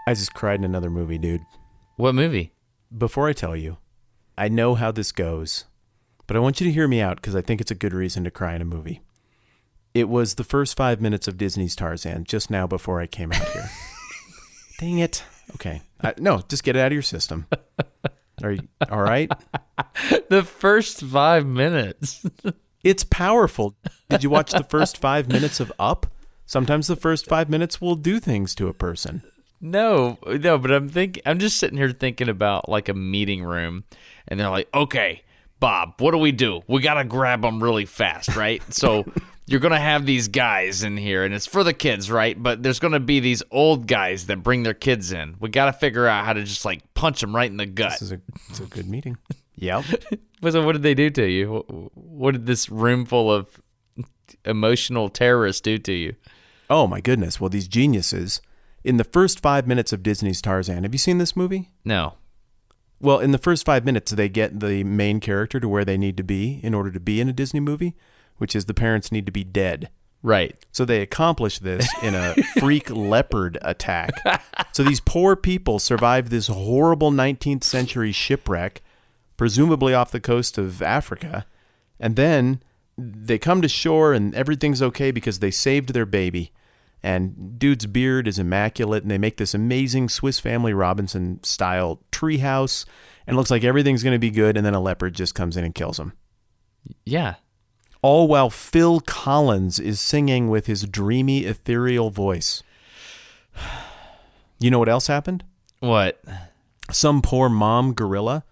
I just cried in another movie, dude. What movie? Before I tell you, I know how this goes, but I want you to hear me out because I think it's a good reason to cry in a movie. It was the first 5 minutes of Disney's Tarzan just now before I came out here. Dang it. Okay. No, just get it out of your system. Are you all right? The first 5 minutes. It's powerful. Did you watch the first 5 minutes of Up? Sometimes the first 5 minutes will do things to a person. No, but I'm just sitting here thinking about like a meeting room, and they're like, okay, Bob, what do? We got to grab them really fast, right? So you're going to have these guys in here, and it's for the kids, right? But there's going to be these old guys that bring their kids in. We got to figure out how to just like punch them right in the gut. It's a good meeting. Yep. So what did they do to you? What did this room full of emotional terrorists do to you? Oh, my goodness. Well, these geniuses... In the first 5 minutes of Disney's Tarzan, have you seen this movie? No. Well, in the first 5 minutes, they get the main character to where they need to be in order to be in a Disney movie, which is the parents need to be dead. Right. So they accomplish this in a freak leopard attack. So these poor people survive this horrible 19th century shipwreck, presumably off the coast of Africa, and then they come to shore and everything's okay because they saved their baby. And dude's beard is immaculate, and they make this amazing Swiss Family Robinson-style treehouse, and it looks like everything's going to be good, and then a leopard just comes in and kills him. Yeah. All while Phil Collins is singing with his dreamy, ethereal voice. You know what else happened? What? Some poor mom gorilla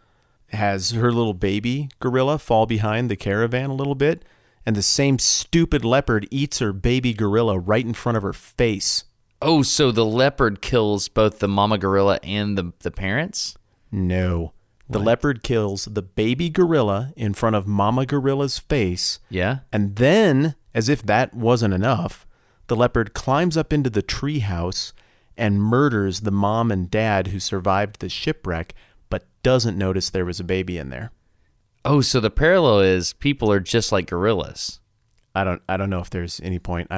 has her little baby gorilla fall behind the caravan a little bit, and the same stupid leopard eats her baby gorilla right in front of her face. Oh, so the leopard kills both the mama gorilla and the parents? No. The leopard kills the baby gorilla in front of mama gorilla's face. Yeah. And then, as if that wasn't enough, the leopard climbs up into the treehouse and murders the mom and dad who survived the shipwreck, but doesn't notice there was a baby in there. Oh, so the parallel is people are just like gorillas. I don't know if there's any point.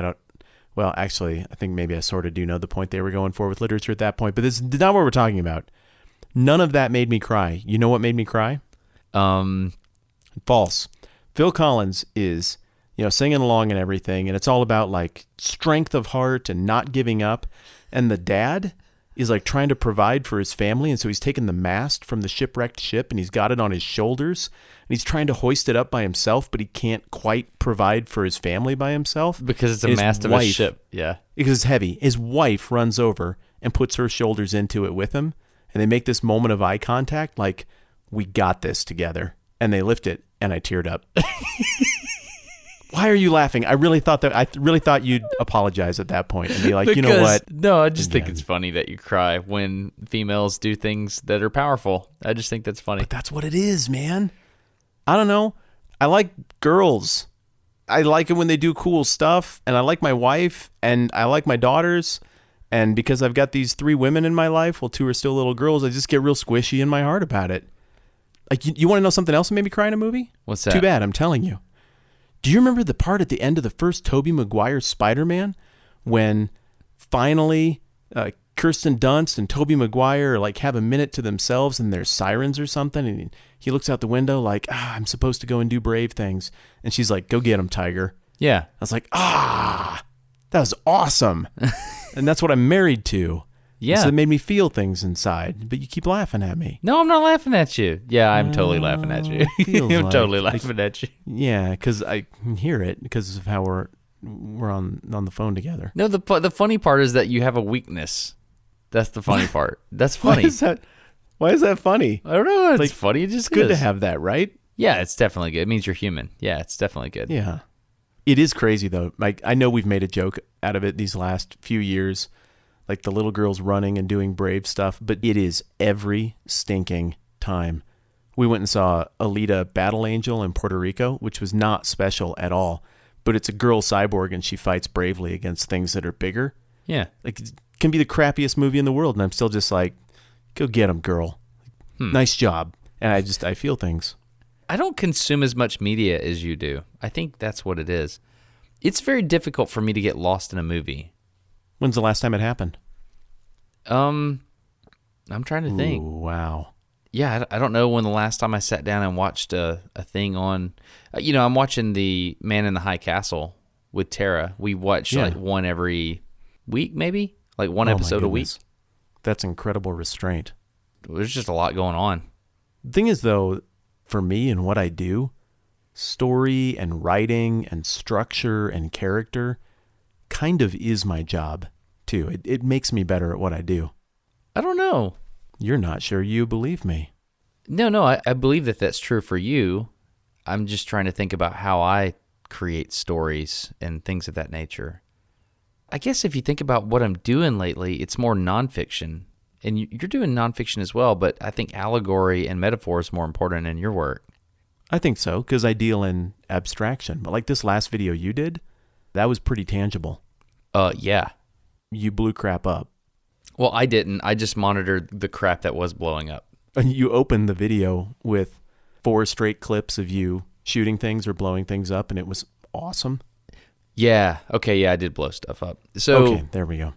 Well, actually, I think maybe I sort of do know the point they were going for with literature at that point, but this is not what we're talking about. None of that made me cry. You know what made me cry? False. Phil Collins is, singing along and everything, and it's all about like strength of heart and not giving up. And the dad is like trying to provide for his family, and so he's taken the mast from the shipwrecked ship and he's got it on his shoulders, and he's trying to hoist it up by himself, but he can't quite provide for his family by himself because it's a mast of a ship. Yeah, because it's heavy. His wife runs over and puts her shoulders into it with him, and they make this moment of eye contact, like, we got this together, and they lift it, and I teared up. Why are you laughing? I really thought you'd apologize at that point and be like, you know what? No, I just think it's funny that you cry when females do things that are powerful. I just think that's funny. But that's what it is, man. I don't know. I like girls. I like it when they do cool stuff, and I like my wife, and I like my daughters, and because I've got these 3 women in my life, well, 2 are still little girls, I just get real squishy in my heart about it. Like, you want to know something else that made me cry in a movie? What's that? Too bad, I'm telling you. Do you remember the part at the end of the first Tobey Maguire Spider-Man when finally Kirsten Dunst and Tobey Maguire like have a minute to themselves and there's sirens or something, and he looks out the window like, I'm supposed to go and do brave things, and she's like, go get him, Tiger. Yeah. I was like, that was awesome. And that's what I'm married to. Yeah. So it made me feel things inside, but you keep laughing at me. No, I'm not laughing at you. Yeah, I'm totally laughing at you. I'm totally laughing at you. Yeah, because I can hear it because of how we're on the phone together. No, the funny part is that you have a weakness. That's the funny part. That's funny. Why is that funny? I don't know. It's funny. It's just good to have that, right? Yeah, it's definitely good. It means you're human. Yeah, it's definitely good. Yeah. It is crazy, though. Like, I know we've made a joke out of it these last few years, like the little girls running and doing brave stuff, but it is every stinking time. We went and saw Alita Battle Angel in Puerto Rico, which was not special at all, but it's a girl cyborg and she fights bravely against things that are bigger. Yeah. Like, it can be the crappiest movie in the world, and I'm still just like, go get him, girl. Nice job. And I feel things. I don't consume as much media as you do. I think that's what it is. It's very difficult for me to get lost in a movie. When's the last time it happened? I'm trying to think. Ooh, wow. Yeah, I don't know when the last time I sat down and watched a thing on... I'm watching The Man in the High Castle with Tara. We watch like one every week, maybe? Like one episode a week. That's incredible restraint. There's just a lot going on. The thing is, though, for me and what I do, story and writing and structure and character kind of is my job, too. It makes me better at what I do. I don't know. You're not sure you believe me. No, I believe that that's true for you. I'm just trying to think about how I create stories and things of that nature. I guess if you think about what I'm doing lately, it's more nonfiction. And you're doing nonfiction as well, but I think allegory and metaphor is more important in your work. I think so, because I deal in abstraction. But like this last video you did, that was pretty tangible. Yeah. You blew crap up. Well, I didn't. I just monitored the crap that was blowing up. And you opened the video with 4 straight clips of you shooting things or blowing things up, and it was awesome. Yeah. Okay, yeah, I did blow stuff up. So okay, there we go.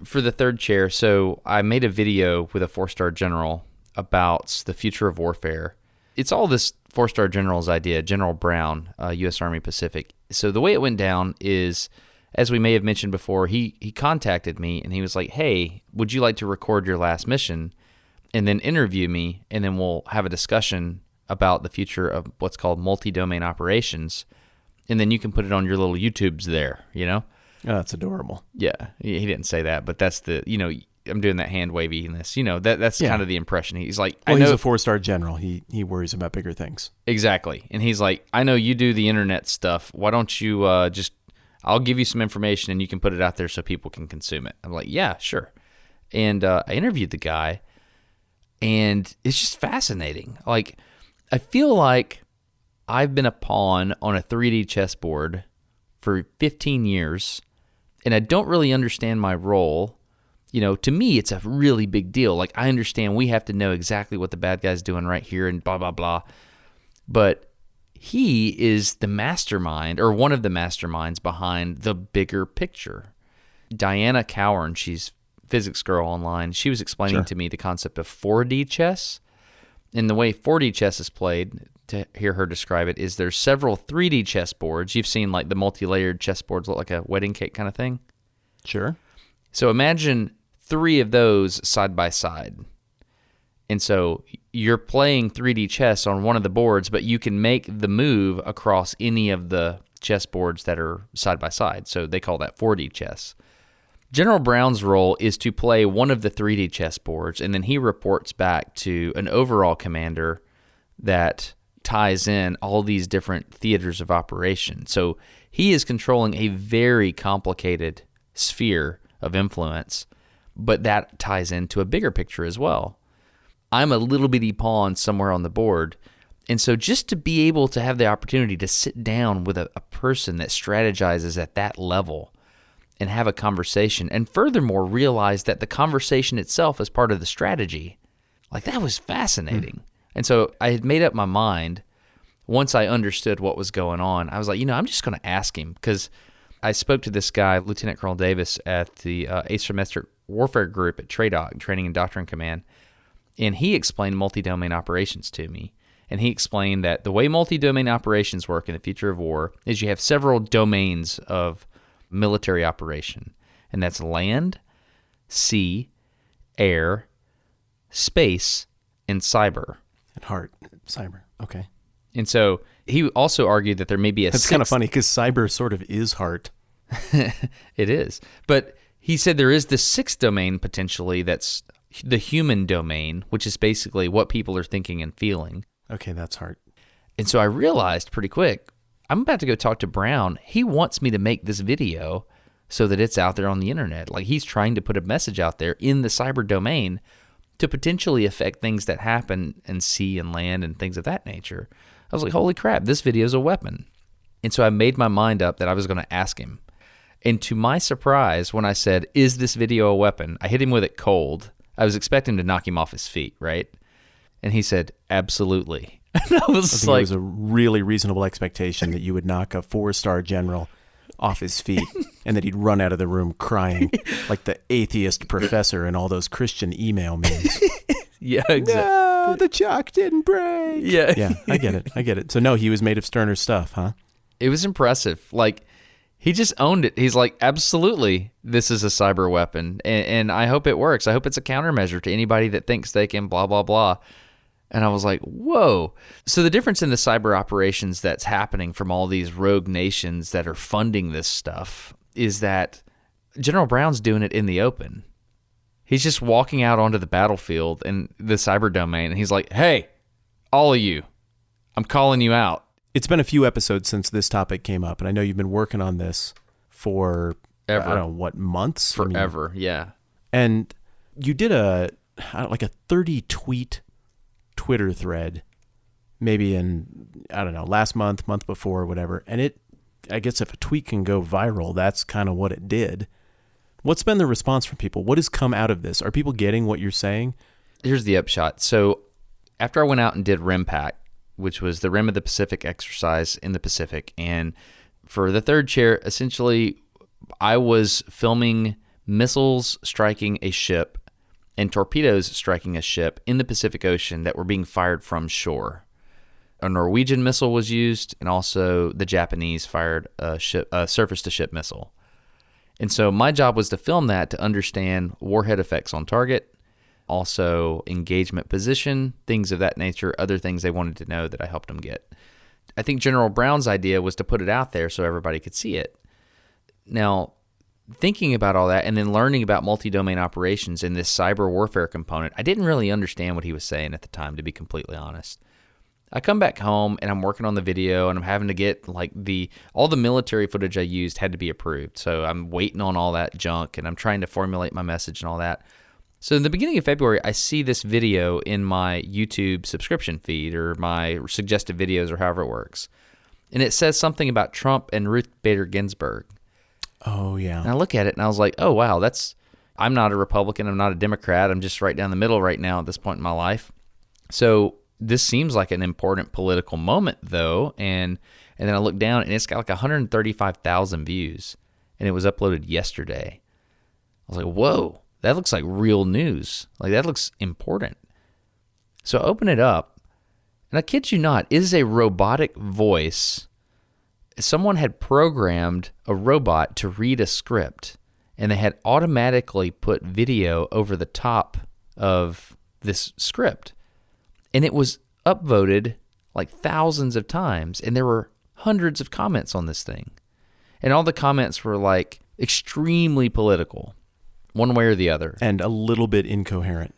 For the third chair, so I made a video with a 4-star general about the future of warfare. It's all this 4-star general's idea, General Brown, U.S. Army Pacific. So the way it went down is, as we may have mentioned before, he contacted me and he was like, hey, would you like to record your last mission and then interview me, and then we'll have a discussion about the future of what's called multi-domain operations, and then you can put it on your little YouTubes there, Oh, that's adorable. Yeah, he didn't say that, but that's the, I'm doing that hand waviness. That's kind of the impression. He's like, well, I know he's a 4-star general. He worries about bigger things. Exactly. And he's like, I know you do the internet stuff. Why don't you I'll give you some information and you can put it out there so people can consume it. I'm like, yeah, sure. And I interviewed the guy, and it's just fascinating. Like, I feel like I've been a pawn on a 3D chessboard for 15 years, and I don't really understand my role. To me, it's a really big deal. Like, I understand we have to know exactly what the bad guy's doing right here and blah, blah, blah. But he is the mastermind, or one of the masterminds behind the bigger picture. Dianna Cowern, she's physics girl online, she was explaining to me the concept of 4D chess. And the way 4D chess is played, to hear her describe it, is there's several 3D chess boards. You've seen like the multi-layered chess boards look like a wedding cake kind of thing? Sure. So imagine 3 of those side by side. And so you're playing 3D chess on one of the boards, but you can make the move across any of the chess boards that are side by side. So they call that 4D chess. General Brown's role is to play one of the 3D chess boards, and then he reports back to an overall commander that ties in all these different theaters of operation. So he is controlling a very complicated sphere of influence, but that ties into a bigger picture as well. I'm a little bitty pawn somewhere on the board, and so just to be able to have the opportunity to sit down with a person that strategizes at that level and have a conversation, and furthermore realize that the conversation itself is part of the strategy, like, that was fascinating. And so I had made up my mind. Once I understood what was going on, I was like, I'm just going to ask him, because I spoke to this guy, Lieutenant Colonel Davis, at the 8th Semester Warfare Group at TRADOC, Training and Doctrine Command, and he explained multi-domain operations to me. And he explained that the way multi-domain operations work in the future of war is you have several domains of military operation, and that's land, sea, air, space, and cyber. And heart, cyber, okay. And so he also argued that there may be a That's kind of funny, because cyber sort of is heart. It is. But he said there is the 6th domain potentially that's the human domain, which is basically what people are thinking and feeling. Okay, that's heart. And so I realized pretty quick, I'm about to go talk to Brown. He wants me to make this video so that it's out there on the internet. Like, he's trying to put a message out there in the cyber domain to potentially affect things that happen in sea and land and things of that nature. I was like, holy crap, this video is a weapon. And so I made my mind up that I was going to ask him. And to my surprise, when I said, is this video a weapon? I hit him with it cold. I was expecting to knock him off his feet, right? And he said, absolutely. And I was I think like, it was a really reasonable expectation that you would knock a 4-star general off his feet, and that he'd run out of the room crying like the atheist professor in all those Christian email memes. Yeah, exactly. No, the chalk didn't break. Yeah. Yeah, I get it. So no, he was made of sterner stuff, huh? It was impressive. Like, he just owned it. He's like, absolutely, this is a cyber weapon. And I hope it works. I hope it's a countermeasure to anybody that thinks they can blah, blah, blah. And I was like, whoa. So the difference in the cyber operations that's happening from all these rogue nations that are funding this stuff is that General Brown's doing it in the open. He's just walking out onto the battlefield in the cyber domain, and he's like, hey, all of you, I'm calling you out. It's been a few episodes since this topic came up, and I know you've been working on this for, Ever. I don't know, what, months? Forever, yeah. And you did a 30-tweet Twitter thread, maybe in, I don't know, last month before, whatever. And I guess if a tweet can go viral, that's kind of what it did. What's been the response from people? What has come out of this? Are people getting what you're saying? Here's the upshot. So after I went out and did RIMPAC, which was the Rim of the Pacific exercise in the Pacific, and for the third chair, essentially, I was filming missiles striking a ship and torpedoes striking a ship in the Pacific Ocean that were being fired from shore. A Norwegian missile was used, and also the Japanese fired a surface-to-ship missile. And so my job was to film that to understand warhead effects on target, also engagement position, things of that nature, other things they wanted to know that I helped them get. I think General Brown's idea was to put it out there so everybody could see it. Now, thinking about all that and then learning about multi-domain operations and this cyber warfare component, I didn't really understand what he was saying at the time, to be completely honest. I come back home and I'm working on the video and I'm having to get all the military footage I used had to be approved. So I'm waiting on all that junk and I'm trying to formulate my message and all that. So in the beginning of February, I see this video in my YouTube subscription feed or my suggested videos or however it works. And it says something about Trump and Ruth Bader Ginsburg. Oh, yeah. And I look at it and I was like, oh, wow, I'm not a Republican. I'm not a Democrat. I'm just right down the middle right now at this point in my life. So this seems like an important political moment, though. And then I look down and it's got like 135,000 views. And it was uploaded yesterday. I was like, whoa, that looks like real news. Like, that looks important. So I open it up, and I kid you not, it is a robotic voice. Someone had programmed a robot to read a script, and they had automatically put video over the top of this script. And it was upvoted like thousands of times, and there were hundreds of comments on this thing. And all the comments were like extremely political, one way or the other. And a little bit incoherent.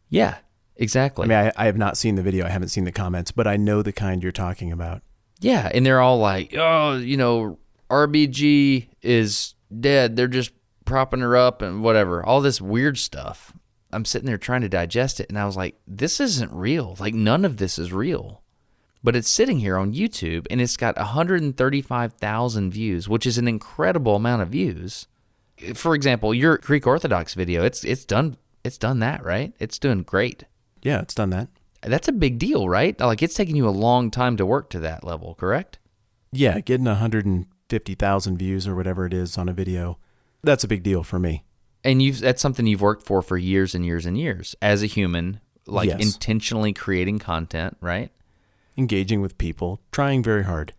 Yeah, exactly. I mean, I have not seen the video. I haven't seen the comments, but I know the kind you're talking about. Yeah, and they're all like, oh, RBG is dead. They're just propping her up and whatever. All this weird stuff. I'm sitting there trying to digest it, and I was like, this isn't real. Like, none of this is real. But it's sitting here on YouTube, and it's got 135,000 views, which is an incredible amount of views. For example, your Greek Orthodox video, it's done that, right? It's doing great. Yeah, it's done that. That's a big deal, right? Like, it's taken you a long time to work to that level, correct? Yeah, getting 150,000 views or whatever it is on a video, that's a big deal for me. And that's something you've worked for years and years and years as a human, like Yes. intentionally creating content, right? Engaging with people, trying very hard.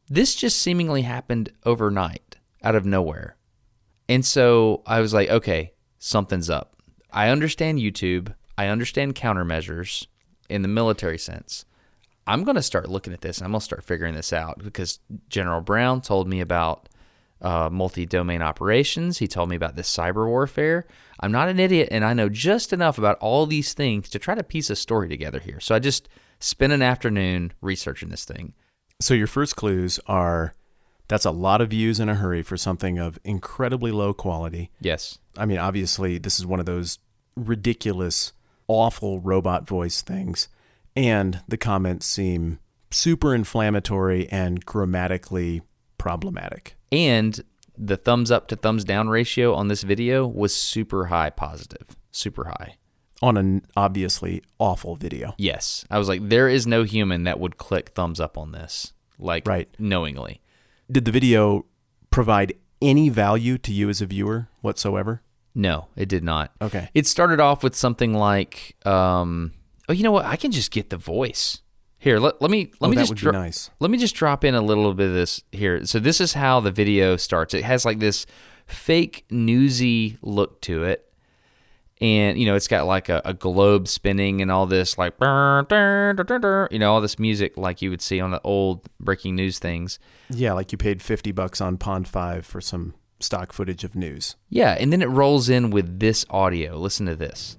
This just seemingly happened overnight, out of nowhere. And so I was like, okay, something's up. I understand YouTube. I understand countermeasures in the military sense. I'm going to start looking at this, and I'm going to start figuring this out because General Brown told me about multi-domain operations. He told me about this cyber warfare. I'm not an idiot, and I know just enough about all these things to try to piece a story together here. So I just spent an afternoon researching this thing. So your first clues are, that's a lot of views in a hurry for something of incredibly low quality. Yes. I mean, obviously, this is one of those ridiculous, awful robot voice things. And the comments seem super inflammatory and grammatically problematic. And the thumbs up to thumbs down ratio on this video was super high positive. Super high. On an obviously awful video. Yes. I was like, there is no human that would click thumbs up on this. Like, right. Knowingly. Did the video provide any value to you as a viewer whatsoever? No, it did not. Okay. It started off with something like, oh, you know what? I can just get the voice. Here, let me that just would be nice. Let me just drop in a little bit of this here. So this is how the video starts. It has like this fake newsy look to it. And, it's got like a globe spinning and all this like, all this music like you would see on the old breaking news things. Yeah, like you paid $50 on Pond 5 for some stock footage of news. Yeah, and then it rolls in with this audio. Listen to this.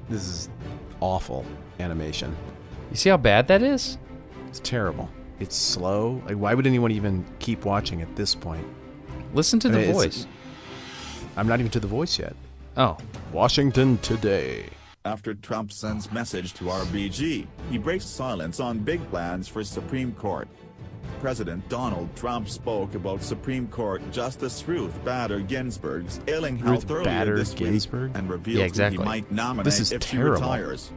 This is awful animation. You see how bad that is? It's terrible. It's slow. Like, why would anyone even keep watching at this point? Listen to the voice. I'm not even to the voice yet. Oh. Washington today. After Trump sends message to RBG, he breaks silence on big plans for Supreme Court. President Donald Trump spoke about Supreme Court Justice Ruth Bader Ginsburg's ailing health earlier this week and revealed who he might nominate if she retires.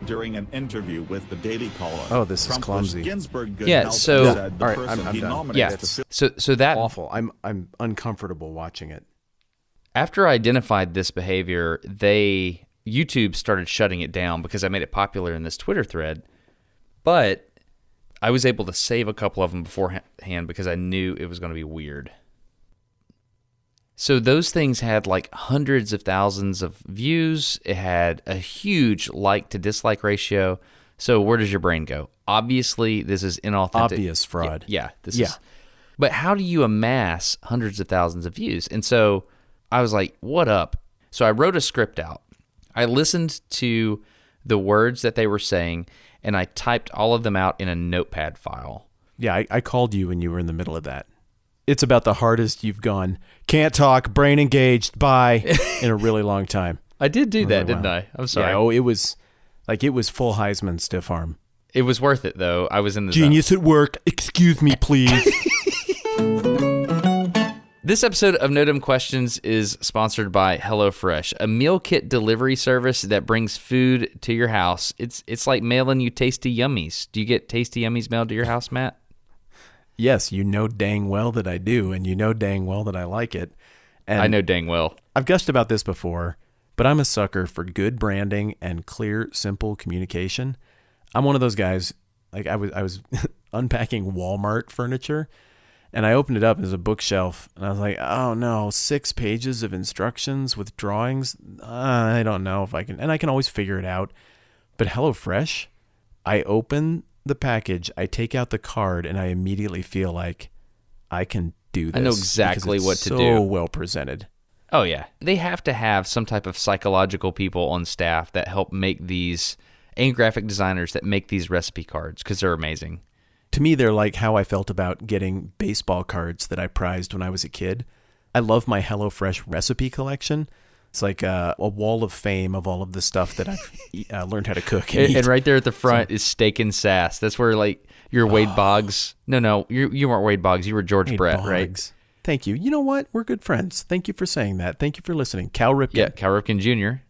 During an interview with the Daily Caller, oh, this Trump is clumsy. Ginsburg good yeah, health so said the all right, person I'm he done. nominated Yeah, so that awful. I'm uncomfortable watching it. After I identified this behavior, YouTube started shutting it down because I made it popular in this Twitter thread. But I was able to save a couple of them beforehand because I knew it was going to be weird. So those things had like hundreds of thousands of views. It had a huge like to dislike ratio. So where does your brain go? Obviously, this is inauthentic. Obvious fraud. Yeah. This is. But how do you amass hundreds of thousands of views? And so I was like, what up? So I wrote a script out. I listened to the words that they were saying, and I typed all of them out in a notepad file. Yeah, I called you when you were in the middle of that. It's about the hardest you've gone, can't talk, brain engaged, bye, in a really long time. I did do that, like, didn't wow. I? I'm sorry. Yeah, it was full Heisman stiff arm. It was worth it, though. I was in the Genius at work. Excuse me, please. This episode of No Dumb Questions is sponsored by HelloFresh, a meal kit delivery service that brings food to your house. It's like mailing you Tasty Yummies. Do you get Tasty Yummies mailed to your house, Matt? Yes, you know dang well that I do, and you know dang well that I like it. And I know dang well. I've gushed about this before, but I'm a sucker for good branding and clear, simple communication. I'm one of those guys, like I was unpacking Walmart furniture, and I opened it up as a bookshelf, and I was like, oh no, 6 pages of instructions with drawings? I don't know if I can, and I can always figure it out. But HelloFresh, I open the package, I take out the card, and I immediately feel like I can do this. I know exactly what to do. So well presented. Oh, yeah. They have to have some type of psychological people on staff that help make these, and graphic designers that make these recipe cards, because they're amazing. To me, they're like how I felt about getting baseball cards that I prized when I was a kid. I love my HelloFresh recipe collection. It's like a wall of fame of all of the stuff that I've learned how to cook and eat. And right there at the front is Steak and Sass. That's where like you're Wade Boggs. No, you weren't Wade Boggs. You were George Brett, Boggs. Right? Thank you. You know what? We're good friends. Thank you for saying that. Thank you for listening. Cal Ripken. Yeah, Cal Ripken Jr.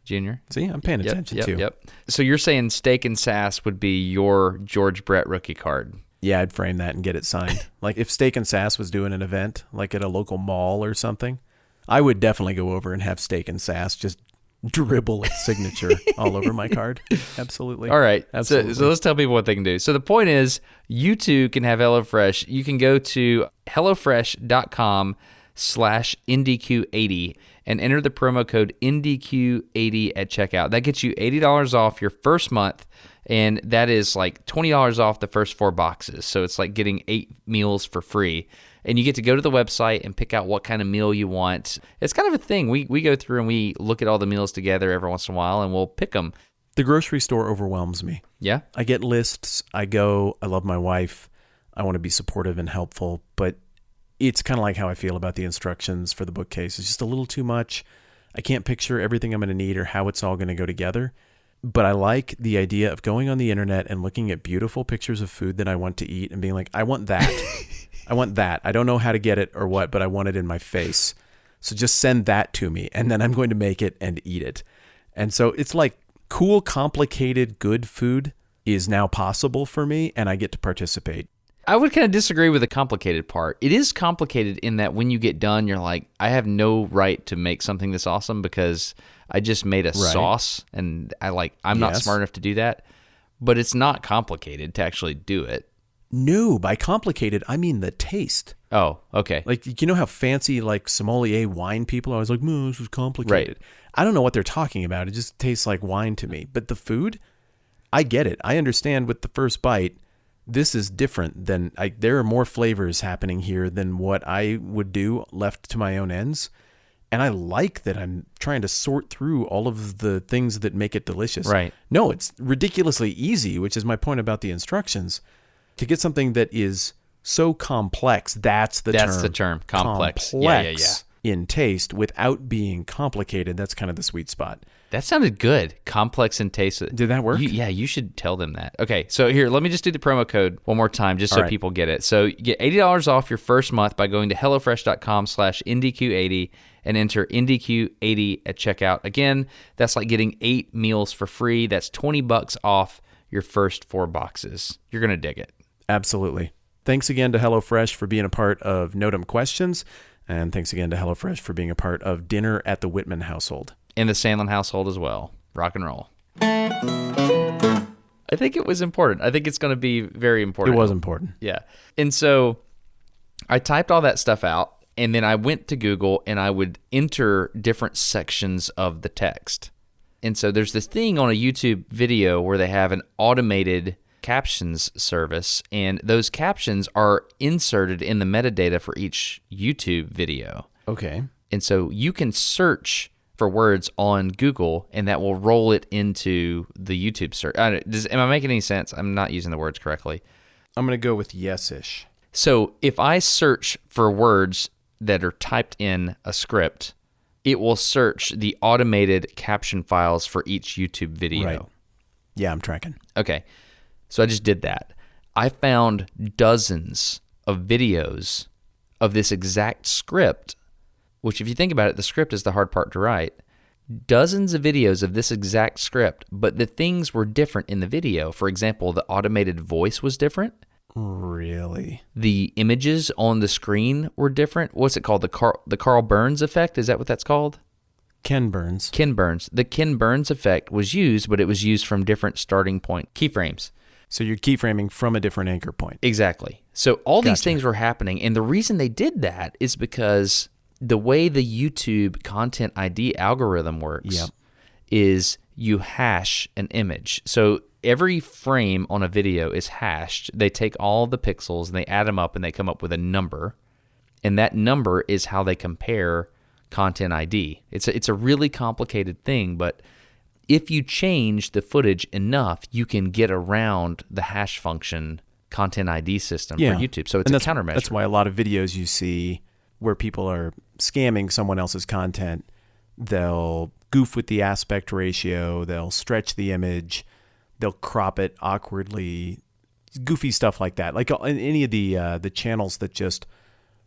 See, I'm paying attention too. Yep. So you're saying Steak and Sass would be your George Brett rookie card? Yeah, I'd frame that and get it signed. Like if Steak and Sass was doing an event, like at a local mall or something, I would definitely go over and have Steak and Sass just dribble its signature all over my card. Absolutely. All right. Absolutely. So let's tell people what they can do. So the point is, you too can have HelloFresh. You can go to HelloFresh.com/NDQ80 and enter the promo code NDQ80 at checkout. That gets you $80 off your first month, and that is like $20 off the first 4 boxes. So it's like getting 8 meals for free. And you get to go to the website and pick out what kind of meal you want. It's kind of a thing. We go through and we look at all the meals together every once in a while, and we'll pick them. The grocery store overwhelms me. Yeah? I get lists. I go. I love my wife. I want to be supportive and helpful, but it's kind of like how I feel about the instructions for the bookcase. It's just a little too much. I can't picture everything I'm going to need or how it's all going to go together. But I like the idea of going on the internet and looking at beautiful pictures of food that I want to eat and being like, I want that. I want that. I don't know how to get it or what, but I want it in my face. So just send that to me, and then I'm going to make it and eat it. And so it's like cool, complicated, good food is now possible for me, and I get to participate. I would kind of disagree with the complicated part. It is complicated in that when you get done, you're like, I have no right to make something this awesome because I just made a sauce, and I'm not smart enough to do that. But it's not complicated to actually do it. No, by complicated, I mean the taste. Oh, okay. Like, you know how fancy, like, sommelier wine people are always like, no, this is complicated. Right. I don't know what they're talking about. It just tastes like wine to me. But the food, I get it. I understand with the first bite, this is different than, there are more flavors happening here than what I would do left to my own ends. And I like that I'm trying to sort through all of the things that make it delicious. Right. No, it's ridiculously easy, which is my point about the instructions. To get something that is so complex, that's the term. Complex. Complex in taste without being complicated. That's kind of the sweet spot. That sounded good. Complex in taste. Did that work? You should tell them that. Okay, so here, let me just do the promo code one more time just so people get it. So you get $80 off your first month by going to HelloFresh.com/NDQ80 and enter NDQ80 at checkout. Again, that's like getting 8 meals for free. That's $20 off your first 4 boxes. You're going to dig it. Absolutely. Thanks again to HelloFresh for being a part of Notum Questions. And thanks again to HelloFresh for being a part of Dinner at the Whitman household. In the Sandlin household as well. Rock and roll. I think it was important. I think it's going to be very important. It was important. Yeah. And so I typed all that stuff out, and then I went to Google, and I would enter different sections of the text. And so there's this thing on a YouTube video where they have an automated captions service, and those captions are inserted in the metadata for each YouTube video. Okay. And so you can search for words on Google, and that will roll it into the YouTube search. Am I making any sense? I'm not using the words correctly. I'm going to go with yes-ish. So if I search for words that are typed in a script, it will search the automated caption files for each YouTube video. Right. Yeah, I'm tracking. Okay. So I just did that. I found dozens of videos of this exact script, which if you think about it, the script is the hard part to write. Dozens of videos of this exact script, but the things were different in the video. For example, the automated voice was different. Really? The images on the screen were different. What's it called? The Carl Burns effect? Is that what that's called? Ken Burns. Ken Burns. The Ken Burns effect was used, but it was used from different starting point keyframes. So you're keyframing from a different anchor point. Exactly. So all these things were happening, and the reason they did that is because the way the YouTube content ID algorithm works is you hash an image. So every frame on a video is hashed. They take all the pixels and they add them up and they come up with a number, and that number is how they compare content ID. It's a really complicated thing, but if you change the footage enough, you can get around the hash function content ID system for YouTube. So it's a countermeasure. That's why a lot of videos you see where people are scamming someone else's content, they'll goof with the aspect ratio, they'll stretch the image, they'll crop it awkwardly, goofy stuff like that. Like any of the channels that just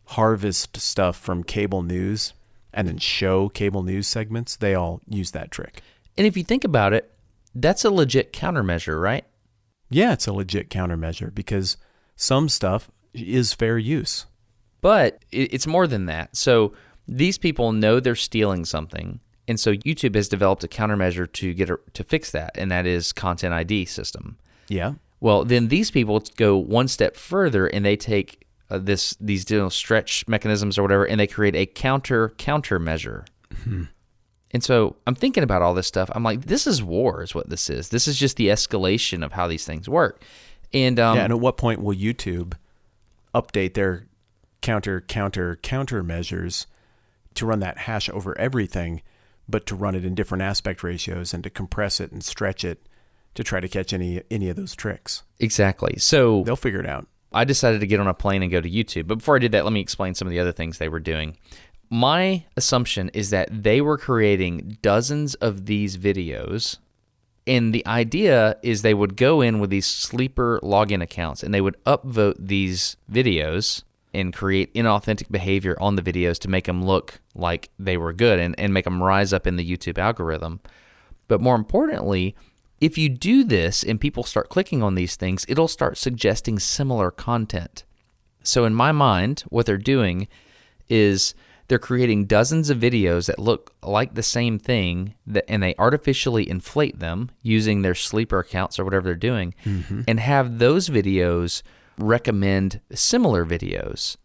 harvest stuff from cable news and then show cable news segments, they all use that trick. And if you think about it, that's a legit countermeasure, right? Yeah, it's a legit countermeasure because some stuff is fair use. But it's more than that. So these people know they're stealing something, and so YouTube has developed a countermeasure to fix that, and that is content ID system. Yeah. Well, then these people go one step further, and they take these stretch mechanisms or whatever, and they create a countermeasure. Mm-hmm. And so I'm thinking about all this stuff. I'm like, this is war is what this is. This is just the escalation of how these things work. And and at what point will YouTube update their countermeasures to run that hash over everything, but to run it in different aspect ratios and to compress it and stretch it to try to catch any of those tricks? Exactly. So they'll figure it out. I decided to get on a plane and go to YouTube. But before I did that, let me explain some of the other things they were doing. My assumption is that they were creating dozens of these videos, and the idea is they would go in with these sleeper login accounts, and they would upvote these videos and create inauthentic behavior on the videos to make them look like they were good and make them rise up in the YouTube algorithm. But more importantly, if you do this and people start clicking on these things, it'll start suggesting similar content. So in my mind, what they're doing is they're creating dozens of videos that look like the same thing, and they artificially inflate them using their sleeper accounts or whatever they're doing, and have those videos recommend similar videos.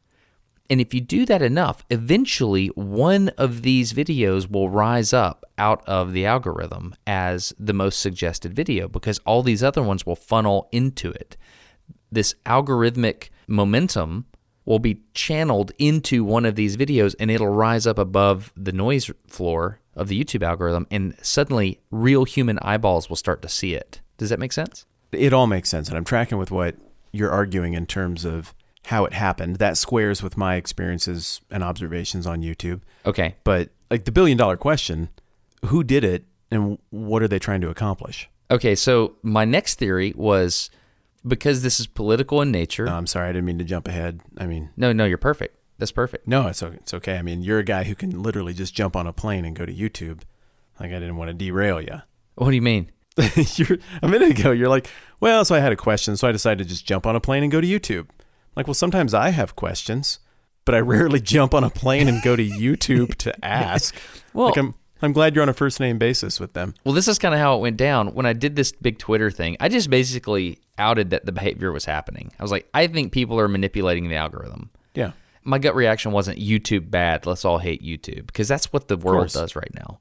And if you do that enough, eventually one of these videos will rise up out of the algorithm as the most suggested video because all these other ones will funnel into it. This algorithmic momentum will be channeled into one of these videos and it'll rise up above the noise floor of the YouTube algorithm, and suddenly real human eyeballs will start to see it. Does that make sense? It all makes sense, and I'm tracking with what you're arguing in terms of how it happened. That squares with my experiences and observations on YouTube. Okay. But like the $1 billion question, who did it and what are they trying to accomplish? Okay, so my next theory was because this is political in nature. No, I'm sorry, I didn't mean to jump ahead. I mean, No, you're perfect. That's perfect. no, it's okay. I mean, you're a guy who can literally just jump on a plane and go to YouTube. Like, I didn't want to derail you. What do you mean? A minute ago, you're like, well, so I had a question, so I decided to just jump on a plane and go to YouTube. Like, well, sometimes I have questions, but I rarely jump on a plane and go to YouTube to ask. Well, like, I'm glad you're on a first name basis with them. Well, this is kind of how it went down. When I did this big Twitter thing, I just basically outed that the behavior was happening. I was like, I think people are manipulating the algorithm. Yeah. My gut reaction wasn't YouTube bad, let's all hate YouTube, because that's what the world does right now.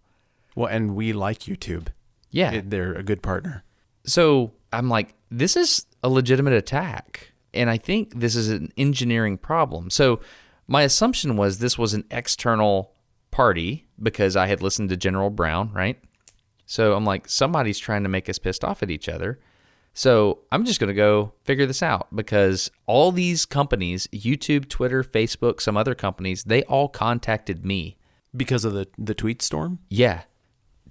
Well, and we like YouTube. Yeah. They're a good partner. So I'm like, this is a legitimate attack. And I think this is an engineering problem. So my assumption was this was an external party because I had listened to General Brown, right? So I'm like, somebody's trying to make us pissed off at each other. So I'm just going to go figure this out because all these companies, YouTube, Twitter, Facebook, some other companies, they all contacted me. Because of the tweet storm? Yeah.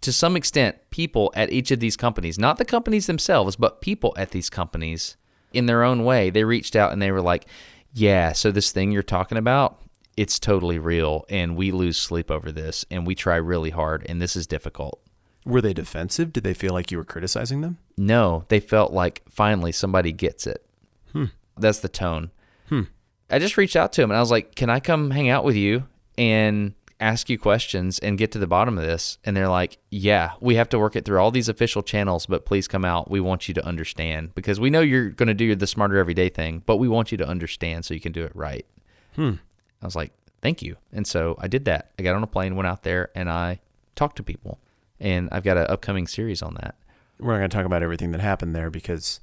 To some extent, people at each of these companies, not the companies themselves, but people at these companies, in their own way, they reached out and they were like, yeah, so this thing you're talking about, it's totally real, and we lose sleep over this, and we try really hard, and this is difficult. Were they defensive? Did they feel like you were criticizing them? No, they felt like finally somebody gets it. That's the tone. I just reached out to him, and I was like, can I come hang out with you and ask you questions and get to the bottom of this? And they're like, yeah, we have to work it through all these official channels, but please come out. We want you to understand because we know you're going to do the smarter everyday thing, but we want you to understand so you can do it right. I was like, thank you. And so I did that. I got on a plane, went out there, and I talked to people. And I've got an upcoming series on that. We're not going to talk about everything that happened there because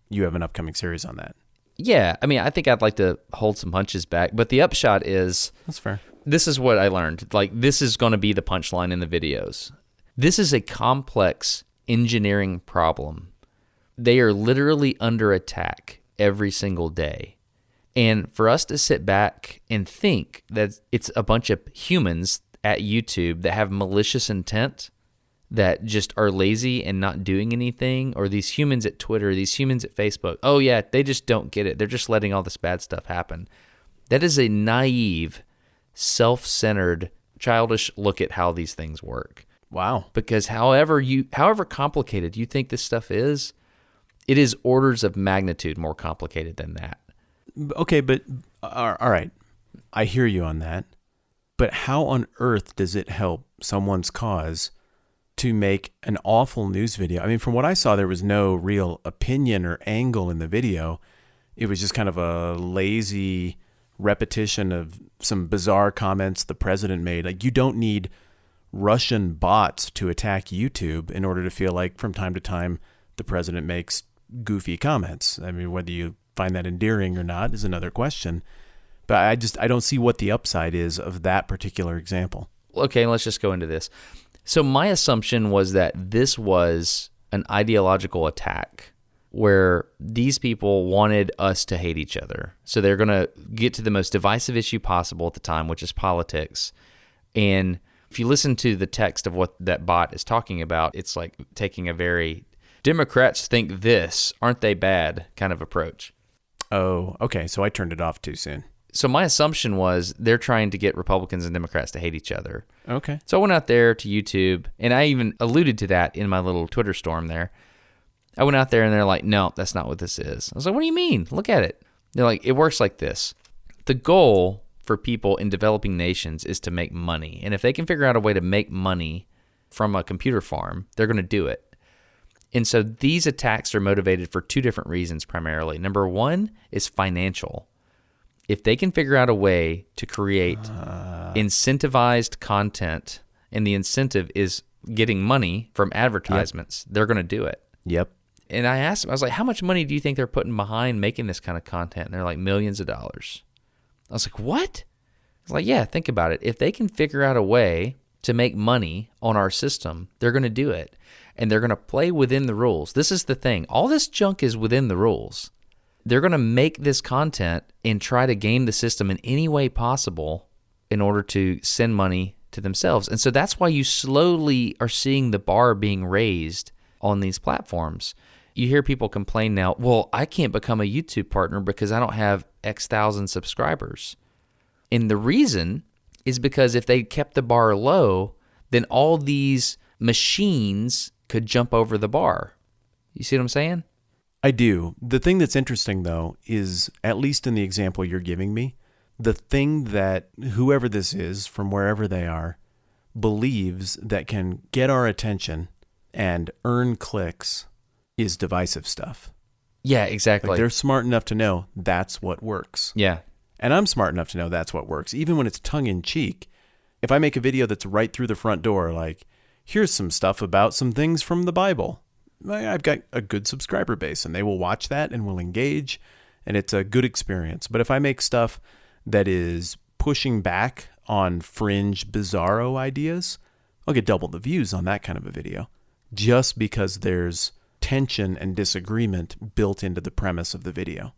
you have an upcoming series on that. Yeah, I mean, I think I'd like to hold some punches back, but the upshot is... That's fair. This is what I learned. Like, this is going to be the punchline in the videos. This is a complex engineering problem. They are literally under attack every single day. And for us to sit back and think that it's a bunch of humans at YouTube that have malicious intent, that just are lazy and not doing anything, or these humans at Twitter, these humans at Facebook, oh yeah, they just don't get it. They're just letting all this bad stuff happen. That is a naive, self-centered, childish look at how these things work. Wow. Because however complicated you think this stuff is, it is orders of magnitude more complicated than that. Okay, but all right. I hear you on that. But how on earth does it help someone's cause to make an awful news video? I mean, from what I saw, there was no real opinion or angle in the video. It was just kind of a lazy repetition of some bizarre comments the president made. Like, you don't need Russian bots to attack YouTube in order to feel like from time to time the president makes goofy comments. I mean, whether you find that endearing or not is another question. But I don't see what the upside is of that particular example. Okay, let's just go into this. So my assumption was that this was an ideological attack where these people wanted us to hate each other. So they're going to get to the most divisive issue possible at the time, which is politics. And if you listen to the text of what that bot is talking about, it's like taking a very Democrats think this, aren't they bad kind of approach. Oh, okay. So I turned it off too soon. So my assumption was they're trying to get Republicans and Democrats to hate each other. Okay. So I went out there to YouTube, and I even alluded to that in my little Twitter storm there. I went out there and they're like, no, that's not what this is. I was like, what do you mean? Look at it. They're like, it works like this. The goal for people in developing nations is to make money. And if they can figure out a way to make money from a computer farm, they're going to do it. And so these attacks are motivated for two different reasons primarily. Number one is financial. If they can figure out a way to create incentivized content, and the incentive is getting money from advertisements, they're going to do it. Yep. And I asked them, I was like, how much money do you think they're putting behind making this kind of content? And they're like, millions of dollars. I was like, what? I was like, yeah, think about it. If they can figure out a way to make money on our system, they're going to do it. And they're going to play within the rules. This is the thing. All this junk is within the rules. They're going to make this content and try to game the system in any way possible in order to send money to themselves. And so that's why you slowly are seeing the bar being raised on these platforms. You hear people complain now, well, I can't become a YouTube partner because I don't have X thousand subscribers. And the reason is because if they kept the bar low, then all these machines could jump over the bar. You see what I'm saying? I do. The thing that's interesting, though, is, at least in the example you're giving me, the thing that whoever this is, from wherever they are, believes that can get our attention and earn clicks is divisive stuff. Yeah, exactly. Like, they're smart enough to know that's what works. Yeah. And I'm smart enough to know that's what works, even when it's tongue-in-cheek. If I make a video that's right through the front door, like, here's some stuff about some things from the Bible, I've got a good subscriber base, and they will watch that and will engage, and it's a good experience. But if I make stuff that is pushing back on fringe, bizarro ideas, I'll get double the views on that kind of a video, just because there's tension and disagreement built into the premise of the video.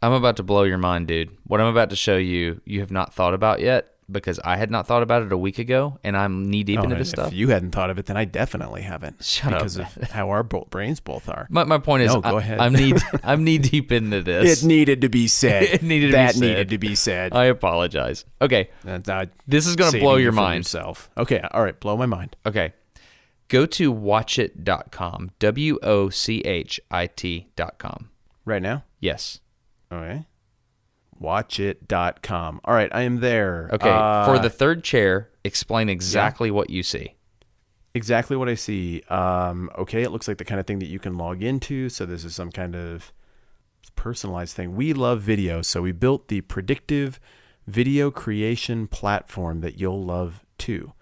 I'm about to blow your mind, dude. What I'm about to show you, you have not thought about yet, because I had not thought about it a week ago, and I'm knee-deep into this stuff. If you hadn't thought of it, then I definitely haven't. Shut because up. of how our brains both are. My point is, go ahead. I'm knee-deep into this. It needed to be said. It needed to be said. I apologize. Okay. This is going to blow your mind. Yourself. Okay. All right. Blow my mind. Okay. Go to watchit.com. WOCHIT.com. Right now? Yes. Okay. Watchit.com. All right, I am there. Okay, for the third chair, explain exactly what you see. Exactly what I see. Okay, it looks like the kind of thing that you can log into. So this is some kind of personalized thing. We love video, so we built the predictive video creation platform that you'll love too.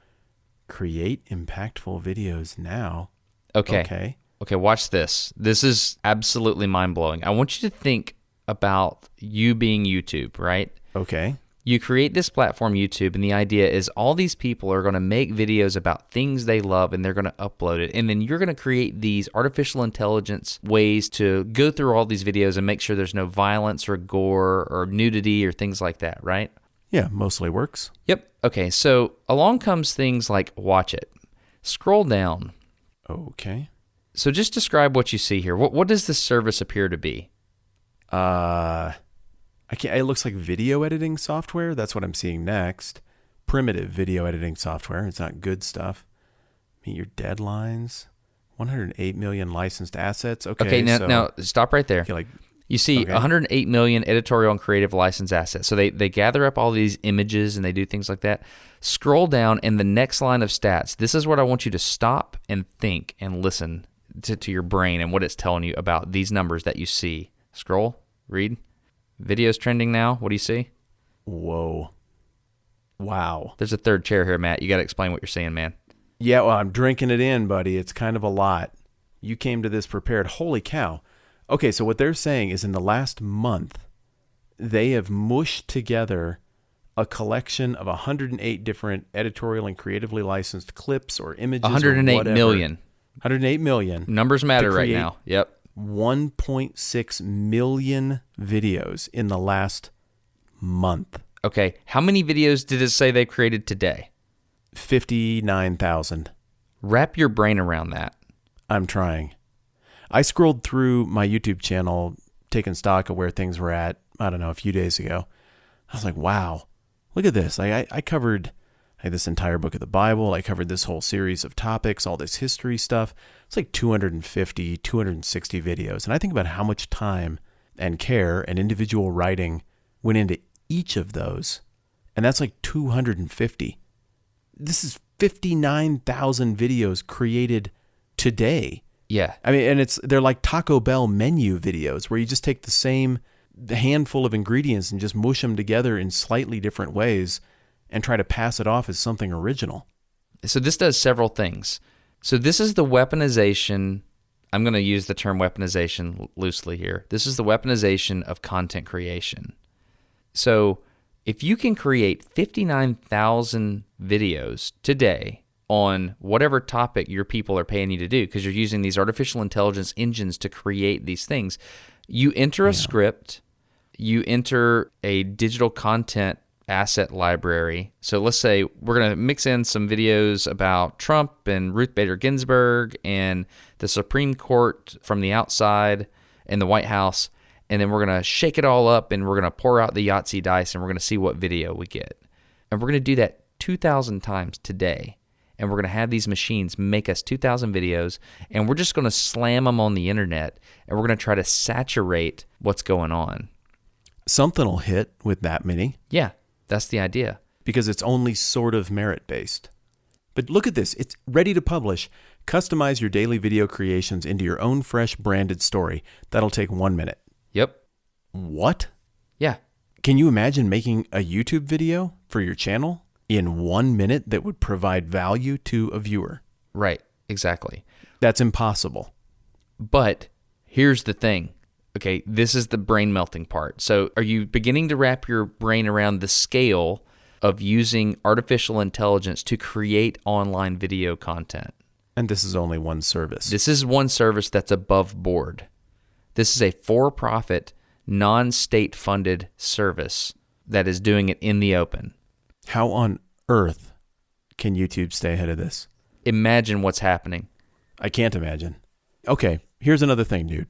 Create impactful videos now. Okay, watch this. This is absolutely mind-blowing. I want you to think about you being YouTube, right? Okay. You create this platform, YouTube, and the idea is all these people are going to make videos about things they love, and they're going to upload it. And then you're going to create these artificial intelligence ways to go through all these videos and make sure there's no violence or gore or nudity or things like that, right? Yeah, mostly works. Yep. Okay, so along comes things like watch it. Scroll down. Okay. So just describe what you see here. What does this service appear to be? I can't. It looks like video editing software. That's what I'm seeing next. Primitive video editing software. It's not good stuff. Meet your deadlines. 108 million licensed assets. Okay. Now stop right there. You see 108 million editorial and creative license assets. So they gather up all these images and they do things like that. Scroll down in the next line of stats. This is what I want you to stop and think and listen to your brain and what it's telling you about these numbers that you see. Scroll, read. Video's trending now. What do you see? Whoa. Wow. There's a third chair here, Matt. You got to explain what you're seeing, man. Yeah, well, I'm drinking it in, buddy. It's kind of a lot. You came to this prepared. Holy cow. Okay, so what they're saying is in the last month, they have mushed together a collection of 108 different editorial and creatively licensed clips or images. 108 million. 108 million. Numbers matter right now. Yep. 1.6 million videos in the last month. Okay, how many videos did it say they created today? 59,000. Wrap your brain around that. I'm trying. I scrolled through my YouTube channel, taking stock of where things were at, I don't know, a few days ago. I was like, wow, look at this. I covered I had this entire book of the Bible. I covered this whole series of topics, all this history stuff. It's like 250, 260 videos. And I think about how much time and care and individual writing went into each of those. And that's like 250. This is 59,000 videos created today. Yeah. I mean, and they're like Taco Bell menu videos where you just take the same handful of ingredients and just mush them together in slightly different ways and try to pass it off as something original. So this does several things. So this is the weaponization. I'm going to use the term weaponization loosely here. This is the weaponization of content creation. So if you can create 59,000 videos today on whatever topic your people are paying you to do, because you're using these artificial intelligence engines to create these things, you enter a script, you enter a digital content asset library. So let's say we're going to mix in some videos about Trump and Ruth Bader Ginsburg and the Supreme Court from the outside and the White House, and then we're going to shake it all up and we're going to pour out the Yahtzee dice and we're going to see what video we get. And we're going to do that 2,000 times today. And we're going to have these machines make us 2,000 videos, and we're just going to slam them on the internet, and we're going to try to saturate what's going on. Something will hit with that many. Yeah, that's the idea. Because it's only sort of merit-based. But look at this. It's ready to publish. Customize your daily video creations into your own fresh branded story. That'll take 1 minute. Yep. What? Yeah. Can you imagine making a YouTube video for your channel in 1 minute that would provide value to a viewer? Right, exactly. That's impossible. But here's the thing. Okay, this is the brain melting part. So are you beginning to wrap your brain around the scale of using artificial intelligence to create online video content? And this is only one service. This is one service that's above board. This is a for-profit, non-state funded service that is doing it in the open. How on earth can YouTube stay ahead of this? Imagine what's happening. I can't imagine. Okay, here's another thing, dude.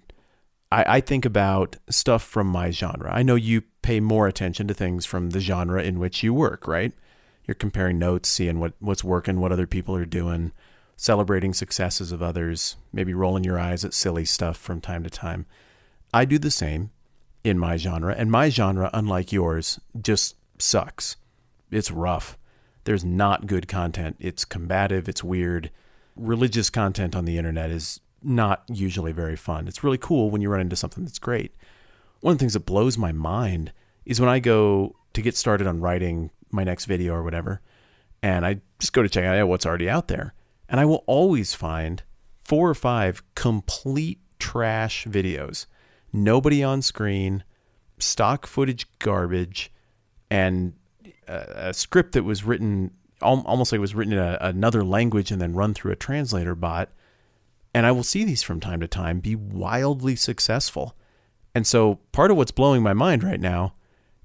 I think about stuff from my genre. I know you pay more attention to things from the genre in which you work, right? You're comparing notes, seeing what's working, what other people are doing, celebrating successes of others, maybe rolling your eyes at silly stuff from time to time. I do the same in my genre, and my genre, unlike yours, just sucks. It's rough. There's not good content. It's combative. It's weird. Religious content on the internet is not usually very fun. It's really cool when you run into something that's great. One of the things that blows my mind is when I go to get started on writing my next video or whatever, and I just go to check out what's already out there. And I will always find 4 or 5 complete trash videos. Nobody on screen, stock footage garbage, and a script that was written almost like it was written in another language and then run through a translator bot. And I will see these from time to time be wildly successful. And so part of what's blowing my mind right now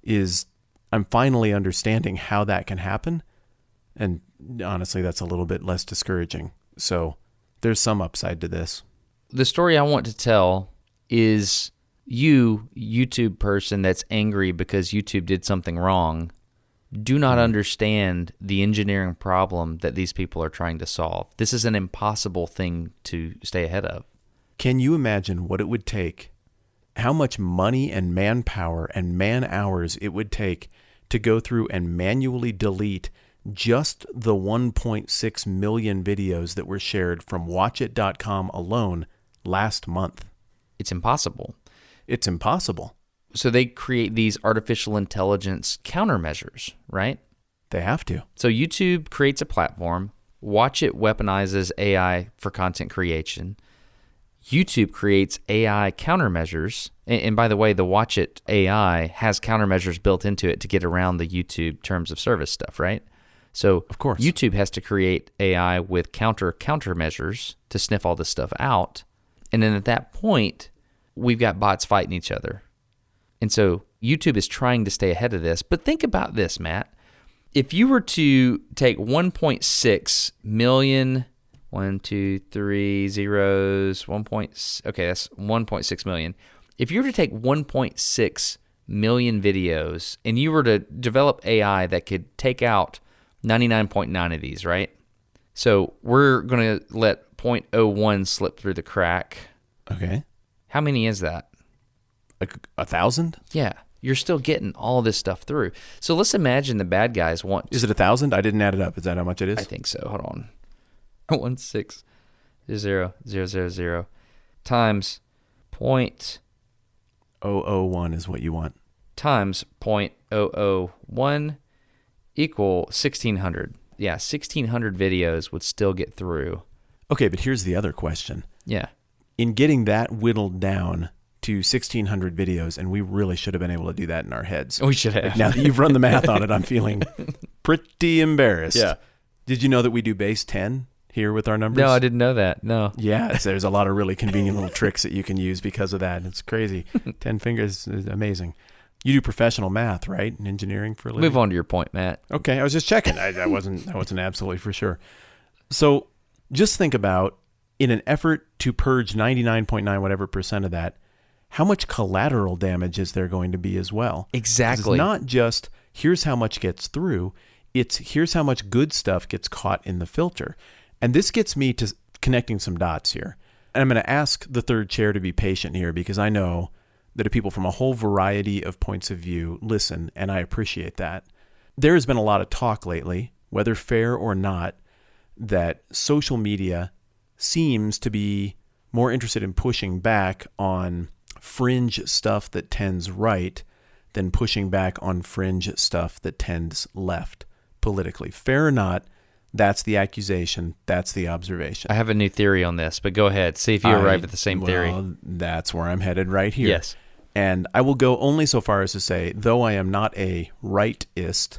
is I'm finally understanding how that can happen. And honestly, that's a little bit less discouraging. So there's some upside to this. The story I want to tell is you, YouTube person that's angry because YouTube did something wrong, do not understand the engineering problem that these people are trying to solve. This is an impossible thing to stay ahead of. Can you imagine what it would take, how much money and manpower and man hours it would take to go through and manually delete just the 1.6 million videos that were shared from watchit.com alone last month? It's impossible. It's impossible. So they create these artificial intelligence countermeasures, right? They have to. So YouTube creates a platform. Watchit weaponizes AI for content creation. YouTube creates AI countermeasures. And by the way, the Watchit AI has countermeasures built into it to get around the YouTube terms of service stuff, right? So of course, YouTube has to create AI with countermeasures to sniff all this stuff out. And then at that point, we've got bots fighting each other. And so YouTube is trying to stay ahead of this. But think about this, Matt. If you were to take 1.6 million, 1, 2, 3 zeros, okay, that's 1.6 million. If you were to take 1.6 million videos and you were to develop AI that could take out 99.9 of these, right? So we're going to let 0.01 slip through the crack. Okay. How many is that? Like 1,000? Yeah. You're still getting all this stuff through. So let's imagine the bad guys want... Is it 1,000? I didn't add it up. Is that how much it is? I think so. Hold on. 160,000 times 0.001 is what you want. Times 0.001 equal 1,600. Yeah, 1,600 videos would still get through. Okay, but here's the other question. Yeah. In getting that whittled down to 1,600 videos, and we really should have been able to do that in our heads. We should have. Now that you've run the math on it, I'm feeling pretty embarrassed. Yeah. Did you know that we do base 10 here with our numbers? No, I didn't know that. No. Yeah, there's a lot of really convenient little tricks that you can use because of that. It's crazy. 10 fingers is amazing. You do professional math, right? In engineering for a living? Move on to your point, Matt. Okay, I was just checking. I wasn't absolutely for sure. So just think about, in an effort to purge 99.9 whatever percent of that, how much collateral damage is there going to be as well? Exactly. It's not just here's how much gets through, it's here's how much good stuff gets caught in the filter. And this gets me to connecting some dots here. And I'm going to ask the third chair to be patient here, because I know that people from a whole variety of points of view listen, and I appreciate that. There has been a lot of talk lately, whether fair or not, that social media seems to be more interested in pushing back on fringe stuff that tends right than pushing back on fringe stuff that tends left politically. Fair or not, that's the accusation. That's the observation. I have a new theory on this, but go ahead. See if you arrive at the same theory. Well, that's where I'm headed right here. Yes. And I will go only so far as to say, though I am not a rightist,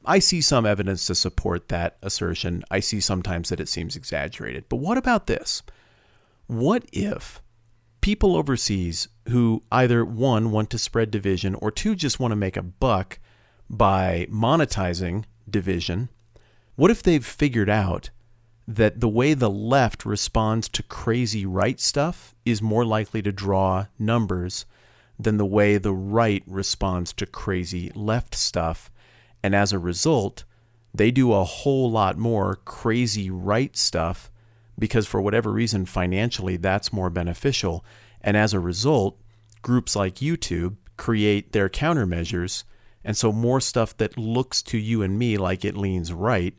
I see some evidence to support that assertion. I see sometimes that it seems exaggerated. But what about this? What if people overseas who either, one, want to spread division, or two, just want to make a buck by monetizing division, what if they've figured out that the way the left responds to crazy right stuff is more likely to draw numbers than the way the right responds to crazy left stuff? And as a result, they do a whole lot more crazy right stuff because for whatever reason, financially, that's more beneficial. And as a result, groups like YouTube create their countermeasures. And so more stuff that looks to you and me like it leans right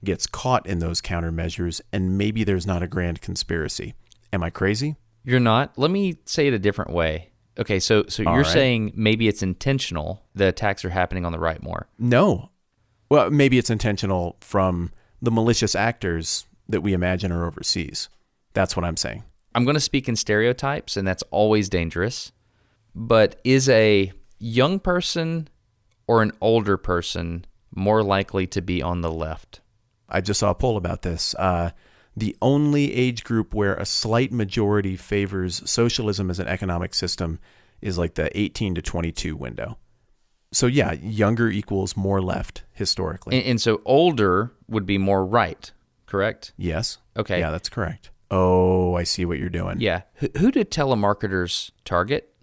gets caught in those countermeasures, and maybe there's not a grand conspiracy. Am I crazy? You're not. Let me say it a different way. Okay, so you're saying maybe it's intentional, the attacks are happening on the right more. No. Well, maybe it's intentional from the malicious actors that we imagine are overseas. That's what I'm saying. I'm going to speak in stereotypes, and that's always dangerous. But is a young person or an older person more likely to be on the left? I just saw a poll about this. The only age group where a slight majority favors socialism as an economic system is like the 18 to 22 window. So yeah, younger equals more left historically. And so older would be more right, correct? Yes. Okay. Yeah, that's correct. Oh, I see what you're doing. Yeah. Who did telemarketers target?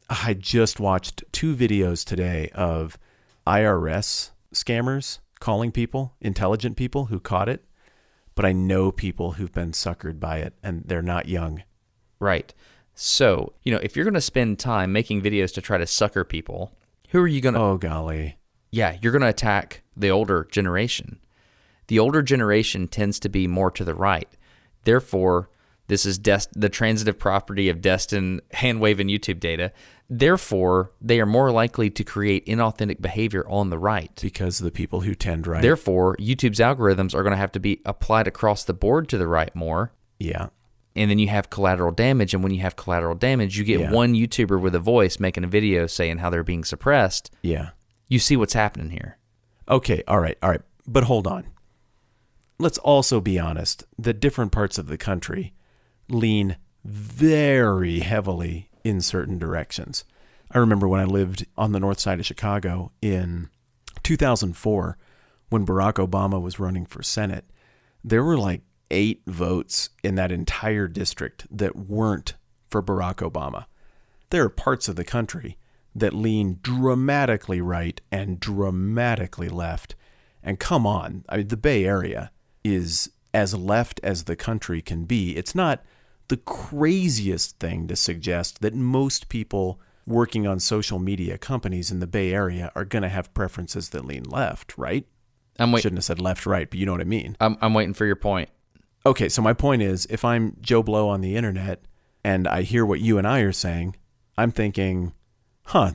I just watched 2 videos today of IRS scammers calling people, intelligent people who caught it. But I know people who've been suckered by it, and they're not young. Right. So, if you're going to spend time making videos to try to sucker people, who are you going to... Oh, golly. Yeah, you're going to attack the older generation. The older generation tends to be more to the right. Therefore, this is the transitive property of Destin hand-waving YouTube data. Therefore, they are more likely to create inauthentic behavior on the right. Because the people who tend right. Therefore, YouTube's algorithms are going to have to be applied across the board to the right more. Yeah. And then you have collateral damage. And when you have collateral damage, you get one YouTuber with a voice making a video saying how they're being suppressed. Yeah. You see what's happening here. Okay, all right. But hold on. Let's also be honest that different parts of the country lean very heavily in certain directions. I remember when I lived on the north side of Chicago in 2004, when Barack Obama was running for Senate, there were like 8 votes in that entire district that weren't for Barack Obama. There are parts of the country that lean dramatically right and dramatically left. And come on, I mean, the Bay Area is as left as the country can be. It's not the craziest thing to suggest that most people working on social media companies in the Bay Area are going to have preferences that lean left, right? Shouldn't have said left, right, but you know what I mean. I'm waiting for your point. Okay, so my point is, if I'm Joe Blow on the internet and I hear what you and I are saying, I'm thinking,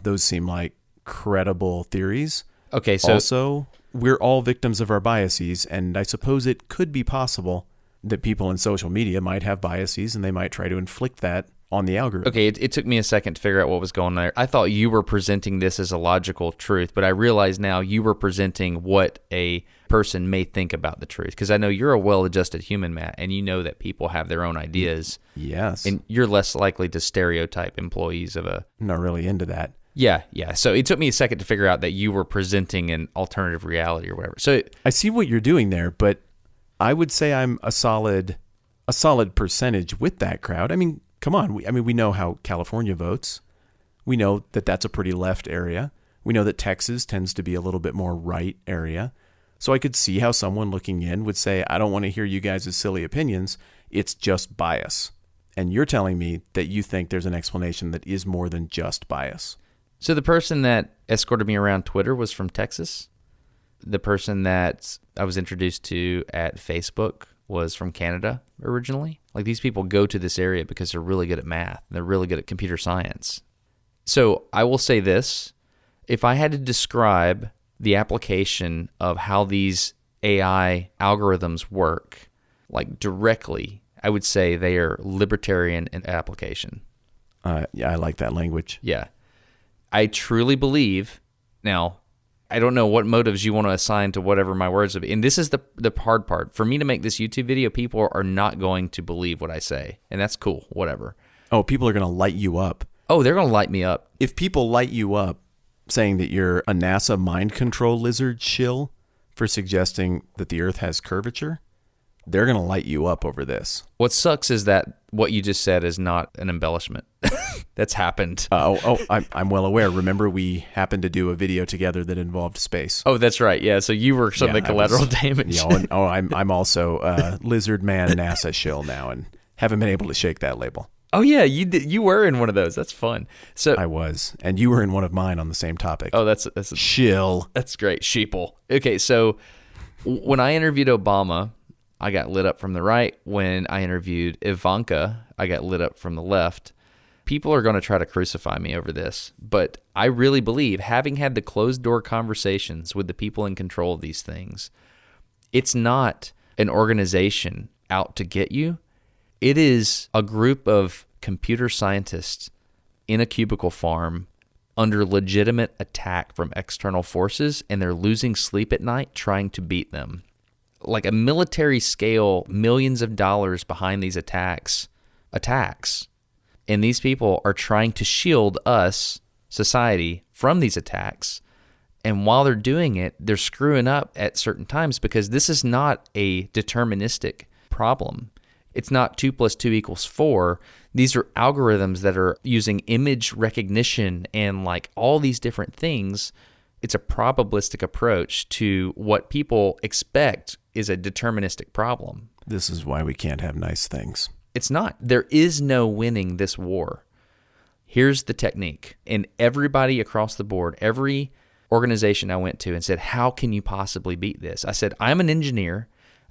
those seem like credible theories. Okay, so also, we're all victims of our biases, and I suppose it could be possible that people in social media might have biases and they might try to inflict that on the algorithm. Okay, it took me a second to figure out what was going on there. I thought you were presenting this as a logical truth, but I realize now you were presenting what a person may think about the truth. Because I know you're a well-adjusted human, Matt, and you know that people have their own ideas. Yes. And you're less likely to stereotype employees of a... I'm not really into that. Yeah. So it took me a second to figure out that you were presenting an alternative reality or whatever. So I see what you're doing there, but I would say I'm a solid percentage with that crowd. I mean, come on. We know how California votes. We know that that's a pretty left area. We know that Texas tends to be a little bit more right area. So I could see how someone looking in would say, I don't want to hear you guys' silly opinions. It's just bias. And you're telling me that you think there's an explanation that is more than just bias. So the person that escorted me around Twitter was from Texas. The person that I was introduced to at Facebook was from Canada originally. Like, these people go to this area because they're really good at math. They're really good at computer science. So I will say this. If I had to describe the application of how these AI algorithms work, like directly, I would say they are libertarian in application. Yeah, I like that language. Yeah. I truly believe, now, I don't know what motives you want to assign to whatever my words would be. And this is the hard part. For me to make this YouTube video, people are not going to believe what I say. And that's cool, whatever. Oh, people are going to light you up. Oh, they're going to light me up. If people light you up saying that you're a NASA mind control lizard shill for suggesting that the Earth has curvature, they're going to light you up over this. What sucks is that what you just said is not an embellishment. That's happened. I'm well aware. Remember, we happened to do a video together that involved space. Oh, that's right. Yeah, so you were some of the collateral damage. I'm also a lizard man NASA shill now and haven't been able to shake that label. Oh, yeah, you were in one of those. That's fun. So I was, and you were in one of mine on the same topic. Oh, that's shill. That's great. Sheeple. Okay, so when I interviewed Obama, I got lit up from the right. When I interviewed Ivanka, I got lit up from the left. People are going to try to crucify me over this, but I really believe, having had the closed-door conversations with the people in control of these things, it's not an organization out to get you. It is a group of computer scientists in a cubicle farm under legitimate attack from external forces, and they're losing sleep at night trying to beat them. Like a military scale, millions of dollars behind these attacks. And these people are trying to shield us, society, from these attacks. And while they're doing it, they're screwing up at certain times, because this is not a deterministic problem. It's not 2 + 2 = 4. These are algorithms that are using image recognition and like all these different things. It's a probabilistic approach to what people expect is a deterministic problem. This is why we can't have nice things. It's not. There is no winning this war. Here's the technique. And everybody across the board, every organization I went to and said, how can you possibly beat this? I said, I'm an engineer.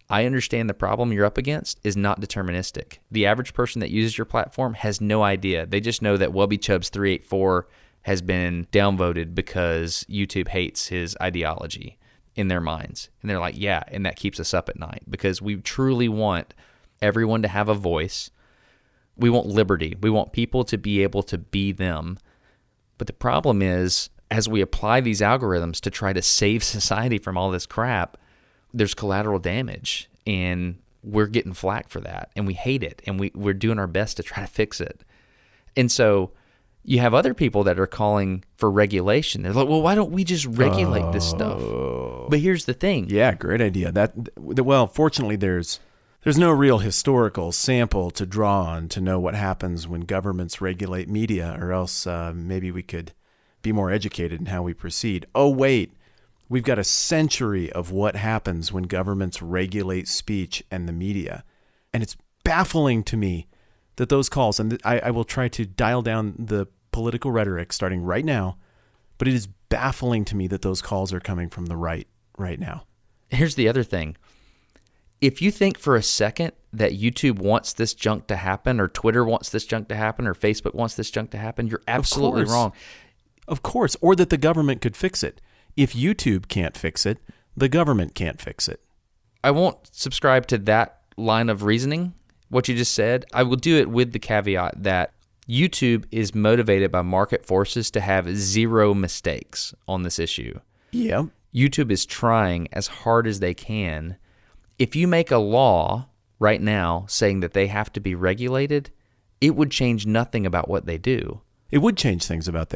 I understand the problem you're up against is not deterministic. The average person that uses your platform has no idea. They just know that Wubby Chubbs 384 has been downvoted because YouTube hates his ideology in their minds. And they're like, yeah, and that keeps us up at night because we truly want everyone to have a voice. We want liberty. We want people to be able to be them. But the problem is, as we apply these algorithms to try to save society from all this crap, there's collateral damage, and we're getting flack for that, and we hate it, and we're doing our best to try to fix it. And so you have other people that are calling for regulation. They're like, well, why don't we just regulate this stuff? But here's the thing. Yeah, great idea. Well, fortunately, there's no real historical sample to draw on to know what happens when governments regulate media, or else maybe we could be more educated in how we proceed. Oh, wait. We've got a century of what happens when governments regulate speech and the media. And it's baffling to me that those calls, and I will try to dial down the political rhetoric starting right now, but it is baffling to me that those calls are coming from the right now. Here's the other thing. If you think for a second that YouTube wants this junk to happen, or Twitter wants this junk to happen, or Facebook wants this junk to happen, you're absolutely wrong. Of course. Or that the government could fix it. If YouTube can't fix it, the government can't fix it. I won't subscribe to that line of reasoning, what you just said. I will do it with the caveat that YouTube is motivated by market forces to have zero mistakes on this issue. Yeah. YouTube is trying as hard as they can. If you make a law right now saying that they have to be regulated, it would change nothing about what they do. It would change things about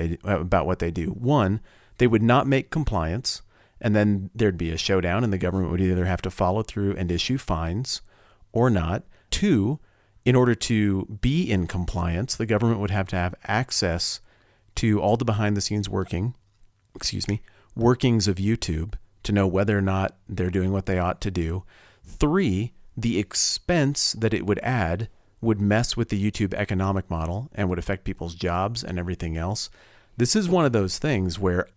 what they do. One, they would not make compliance, and then there'd be a showdown, and the government would either have to follow through and issue fines or not. Two, in order to be in compliance, the government would have to have access to all the behind-the-scenes workings of YouTube to know whether or not they're doing what they ought to do. Three, the expense that it would add would mess with the YouTube economic model and would affect people's jobs and everything else. This is one of those things where,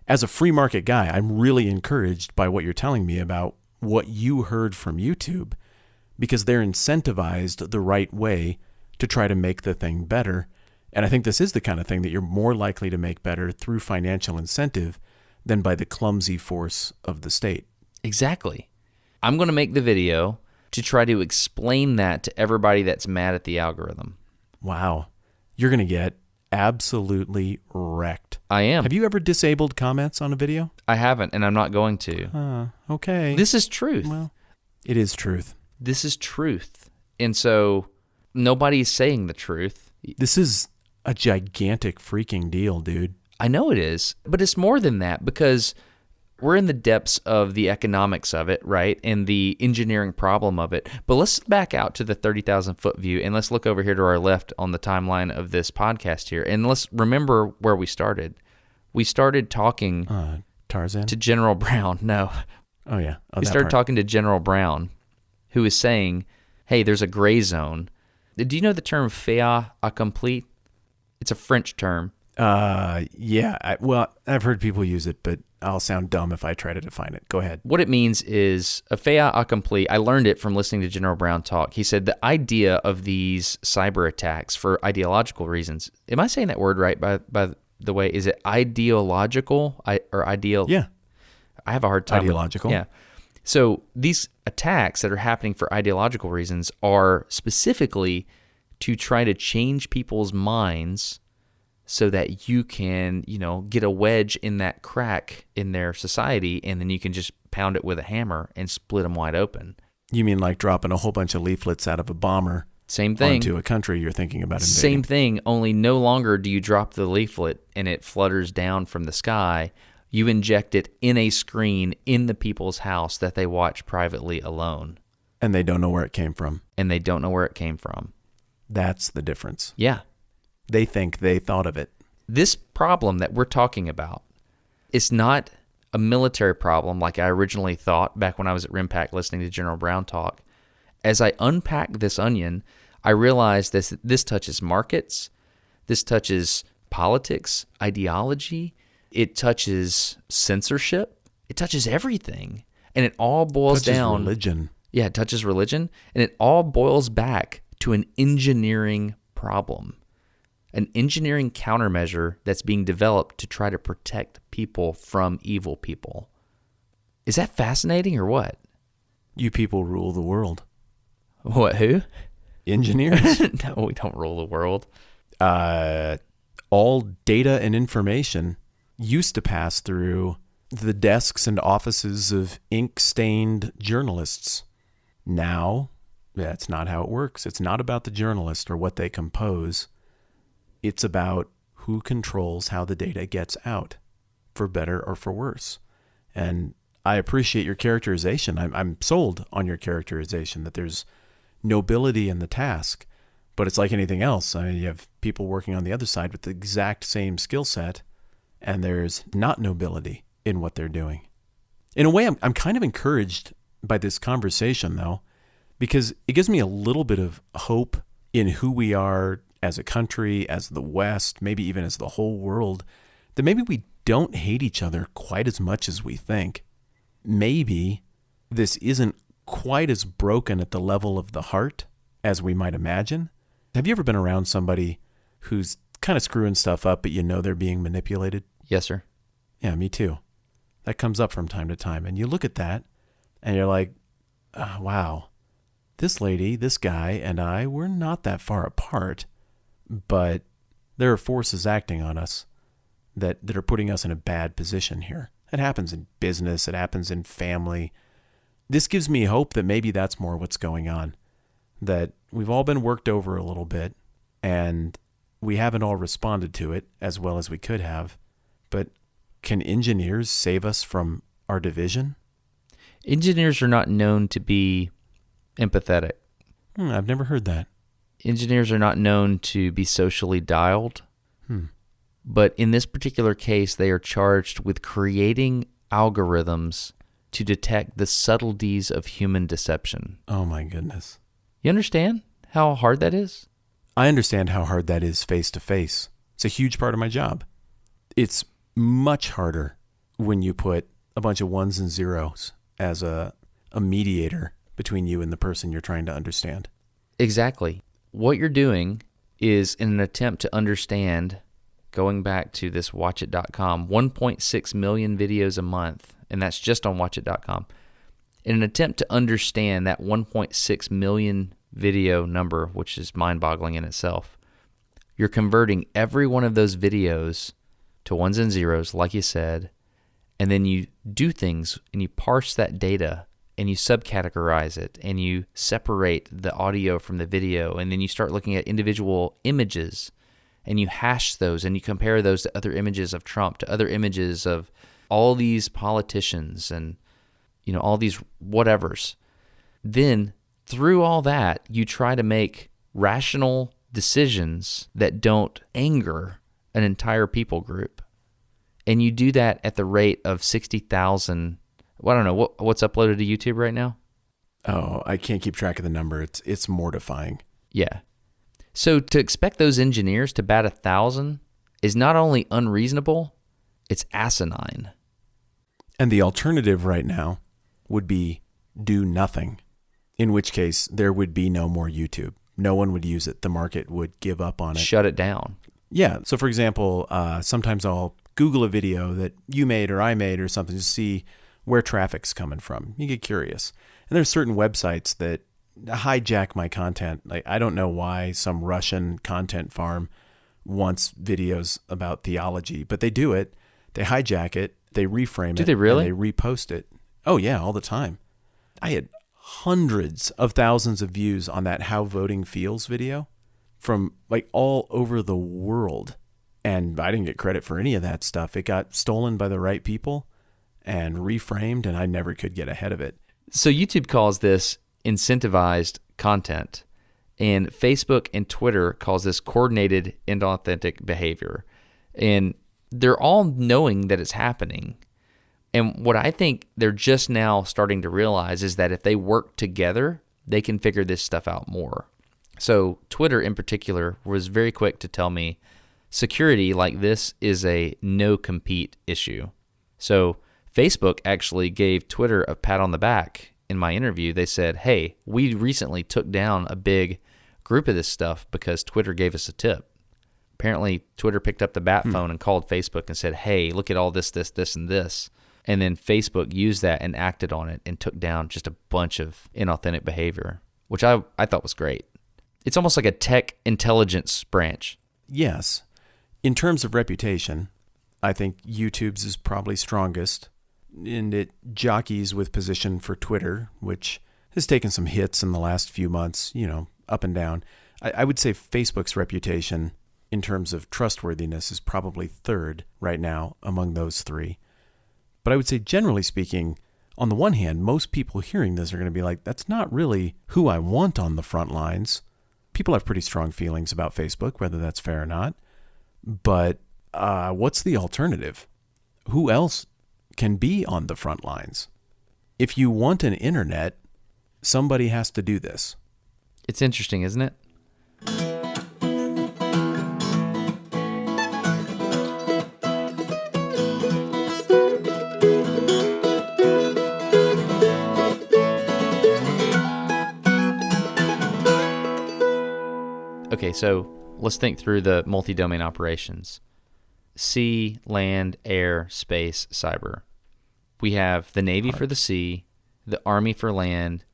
as a free market guy, I'm really encouraged by what you're telling me about what you heard from YouTube, because they're incentivized the right way to try to make the thing better. And I think this is the kind of thing that you're more likely to make better through financial incentive than by the clumsy force of the state. Exactly. I'm going to make the video to try to explain that to everybody that's mad at the algorithm. Wow. You're going to get absolutely wrecked. I am. Have you ever disabled comments on a video? I haven't, and I'm not going to. Okay. This is truth. Well, it is truth. This is truth. And so nobody's saying the truth. This is a gigantic freaking deal, dude. I know it is, but it's more than that, because we're in the depths of the economics of it, right? And the engineering problem of it. But let's back out to the 30,000-foot view, and let's look over here to our left on the timeline of this podcast here. And let's remember where we started. We started talking Tarzan? to General Brown. No. Oh, yeah. We started talking to General Brown, who is saying, hey, there's a gray zone. Do you know the term fait accompli? It's a French term. Yeah. I've heard people use it, but I'll sound dumb if I try to define it. Go ahead. What it means is a fait accompli. I learned it from listening to General Brown talk. He said the idea of these cyber attacks for ideological reasons. Am I saying that word right, by the way? Is it ideological or ideal? Yeah. I have a hard time. Ideological. Yeah. So these attacks that are happening for ideological reasons are specifically to try to change people's minds so that you can, get a wedge in that crack in their society, and then you can just pound it with a hammer and split them wide open. You mean like dropping a whole bunch of leaflets out of a bomber? Same thing. Onto a country you're thinking about invading. Same thing, only no longer do you drop the leaflet and it flutters down from the sky. You inject it in a screen in the people's house that they watch privately alone. And they don't know where it came from. That's the difference. Yeah. They think they thought of it. This problem that we're talking about is not a military problem like I originally thought back when I was at RIMPAC listening to General Brown talk. As I unpack this onion, I realized this touches markets, this touches politics, ideology, it touches censorship, it touches everything. And it all boils down... religion. Yeah, it touches religion. And it all boils back to an engineering problem. An engineering countermeasure that's being developed to try to protect people from evil people. Is that fascinating or what? You people rule the world. What, who? Engineers? No, we don't rule the world. All data and information used to pass through the desks and offices of ink-stained journalists. Now, that's not how it works. It's not about the journalist or what they compose. It's about who controls how the data gets out, for better or for worse. And I appreciate your characterization. I'm sold on your characterization that there's nobility in the task, but it's like anything else. I mean, you have people working on the other side with the exact same skill set, and there's not nobility in what they're doing. In a way, I'm kind of encouraged by this conversation, though, because it gives me a little bit of hope in who we are as a country, as the West, maybe even as the whole world, that maybe we don't hate each other quite as much as we think. Maybe this isn't quite as broken at the level of the heart as we might imagine. Have you ever been around somebody who's kind of screwing stuff up, but you know they're being manipulated? Yes, sir. Yeah, me too. That comes up from time to time. And you look at that and you're like, wow, this lady, this guy, and I, we're not that far apart, but there are forces acting on us that are putting us in a bad position here. It happens in business. It happens in family. This gives me hope that maybe that's more what's going on, that we've all been worked over a little bit and we haven't all responded to it as well as we could have. But can engineers save us from our division? Engineers are not known to be empathetic. I've never heard that. Engineers are not known to be socially dialed. But in this particular case, they are charged with creating algorithms to detect the subtleties of human deception. Oh my goodness. You understand how hard that is? I understand how hard that is face to face. It's a huge part of my job. It's much harder when you put a bunch of ones and zeros as a mediator between you and the person you're trying to understand. Exactly. What you're doing is in an attempt to understand, going back to this watchit.com, 1.6 million videos a month, and that's just on watchit.com. In an attempt to understand that 1.6 million video number, which is mind-boggling in itself, you're converting every one of those videos to ones and zeros, like you said, and then you do things and you parse that data and you subcategorize it and you separate the audio from the video, and then you start looking at individual images and you hash those and you compare those to other images of Trump, to other images of all these politicians and, you know, all these whatevers. Then through all that, you try to make rational decisions that don't anger an entire people group. And you do that at the rate of 60,000. Well, I don't know, what's uploaded to YouTube right now? Oh, I can't keep track of the number. It's mortifying. Yeah. So to expect those engineers to bat 1,000 is not only unreasonable, it's asinine. And the alternative right now would be do nothing, in which case there would be no more YouTube. No one would use it. The market would give up on it. Shut it down. Yeah. So for example, sometimes I'll Google a video that you made or I made or something to see where traffic's coming from. You get curious. And there's certain websites that hijack my content. Like, I don't know why some Russian content farm wants videos about theology, but they do it. They hijack it. They reframe it. Do they really? And they repost it. Oh yeah, all the time. I had hundreds of thousands of views on that How Voting Feels video from like all over the world. And I didn't get credit for any of that stuff. It got stolen by the right people and reframed, and I never could get ahead of it. So YouTube calls this incentivized content, and Facebook and Twitter calls this coordinated inauthentic behavior. And they're all knowing that it's happening. And what I think they're just now starting to realize is that if they work together, they can figure this stuff out more. So Twitter in particular was very quick to tell me security like this is a no-compete issue. So Facebook actually gave Twitter a pat on the back. In my interview, they said, hey, we recently took down a big group of this stuff because Twitter gave us a tip. Apparently, Twitter picked up the bat phone and called Facebook and said, hey, look at all this, and this. And then Facebook used that and acted on it and took down just a bunch of inauthentic behavior, which I thought was great. It's almost like a tech intelligence branch. Yes. In terms of reputation, I think YouTube's is probably strongest, and it jockeys with position for Twitter, which has taken some hits in the last few months, you know, up and down. I would say Facebook's reputation in terms of trustworthiness is probably third right now among those three. But I would say, generally speaking, on the one hand, most people hearing this are going to be like, that's not really who I want on the front lines. People have pretty strong feelings about Facebook, whether that's fair or not. But what's the alternative? Who else can be on the front lines. If you want an internet, somebody has to do this. It's interesting, isn't it? Okay, so let's think through the multi-domain operations. Sea, land, air, space, cyber. We have the Navy for the sea, the Army for land,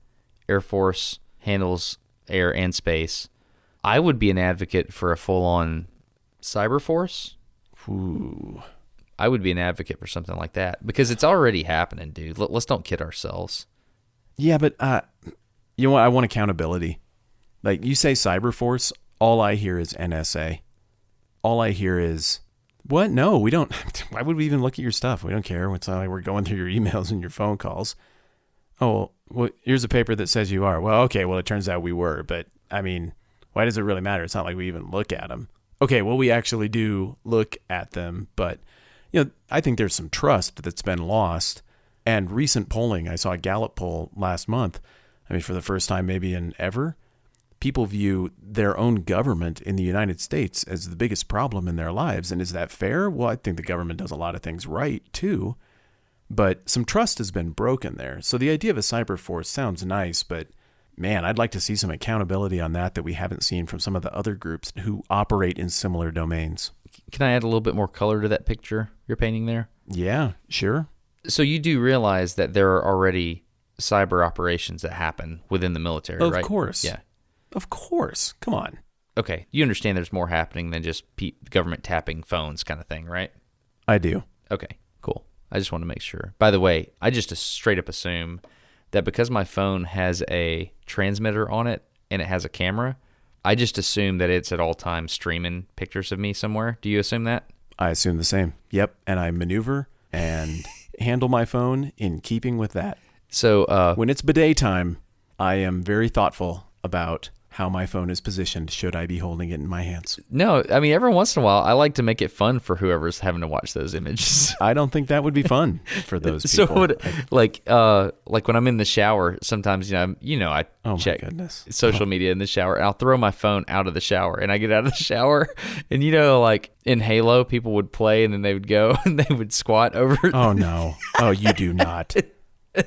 Air Force handles air and space. I would be an advocate for a full-on cyber force. Ooh. I would be an advocate for something like that because it's already happening, dude. Let's don't kid ourselves. Yeah, but you know what? I want accountability. Like, you say cyber force, all I hear is NSA. All I hear is, what? No, we don't. Why would we even look at your stuff? We don't care. It's not like we're going through your emails and your phone calls. Oh, well, here's a paper that says you are. Well, okay, well, it turns out we were. But, I mean, why does it really matter? It's not like we even look at them. Okay, well, we actually do look at them. But, you know, I think there's some trust that's been lost. And recent polling, I saw a Gallup poll last month. I mean, for the first time maybe in ever, people view their own government in the United States as the biggest problem in their lives. And is that fair? Well, I think the government does a lot of things right, too. But some trust has been broken there. So the idea of a cyber force sounds nice, but man, I'd like to see some accountability on that we haven't seen from some of the other groups who operate in similar domains. Can I add a little bit more color to that picture you're painting there? Yeah, sure. So you do realize that there are already cyber operations that happen within the military, right? Of course. Yeah. Of course. Come on. Okay. You understand there's more happening than just government tapping phones kind of thing, right? I do. Okay, cool. I just want to make sure. By the way, I just straight up assume that because my phone has a transmitter on it and it has a camera, I just assume that it's at all times streaming pictures of me somewhere. Do you assume that? I assume the same. Yep. And I maneuver and handle my phone in keeping with that. So when it's bidet time, I am very thoughtful about how my phone is positioned should I be holding it in my hands. No, I mean, every once in a while, I like to make it fun for whoever's having to watch those images. I don't think that would be fun for those So people. like when I'm in the shower, sometimes, I check social media in the shower, and I'll throw my phone out of the shower, and I get out of the shower, and like in Halo, people would play, and then they would go, and they would squat over. Oh, no. Oh, you do not.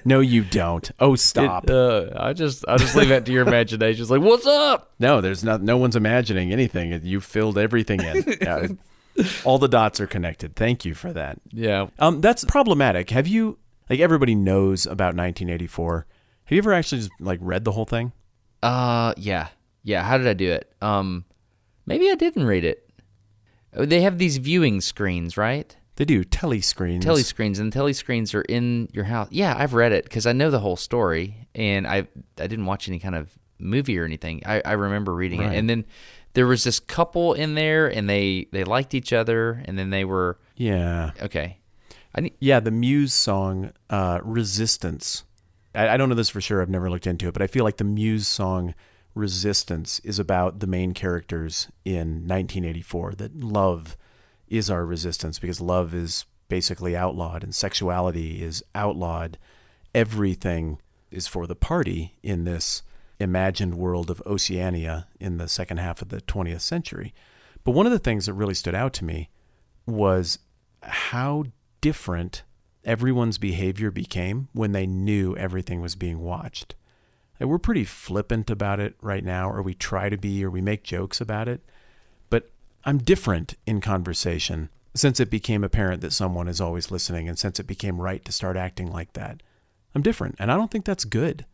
No, you don't. Oh, stop. I just leave that to your imagination. It's like, what's up? No, no one's imagining anything. You filled everything in. All the dots are connected. Thank you for that. Yeah. That's problematic. Have you, everybody knows about 1984. Have you ever actually just read the whole thing? Yeah. Yeah. How did I do it? Maybe I didn't read it. They have these viewing screens, right? They do, telescreens. And telescreens are in your house. Yeah, I've read it because I know the whole story, and I didn't watch any kind of movie or anything. I remember reading it. And then there was this couple in there, and they liked each other, and then they were... Yeah. Okay. The Muse song, Resistance. I don't know this for sure. I've never looked into it, but I feel like the Muse song, Resistance, is about the main characters in 1984, that love is our resistance because love is basically outlawed and sexuality is outlawed. Everything is for the party in this imagined world of Oceania in the second half of the 20th century. But one of the things that really stood out to me was how different everyone's behavior became when they knew everything was being watched. And we're pretty flippant about it right now, or we try to be, or we make jokes about it. But I'm different in conversation since it became apparent that someone is always listening, and since it became right to start acting like that. I'm different, and I don't think that's good.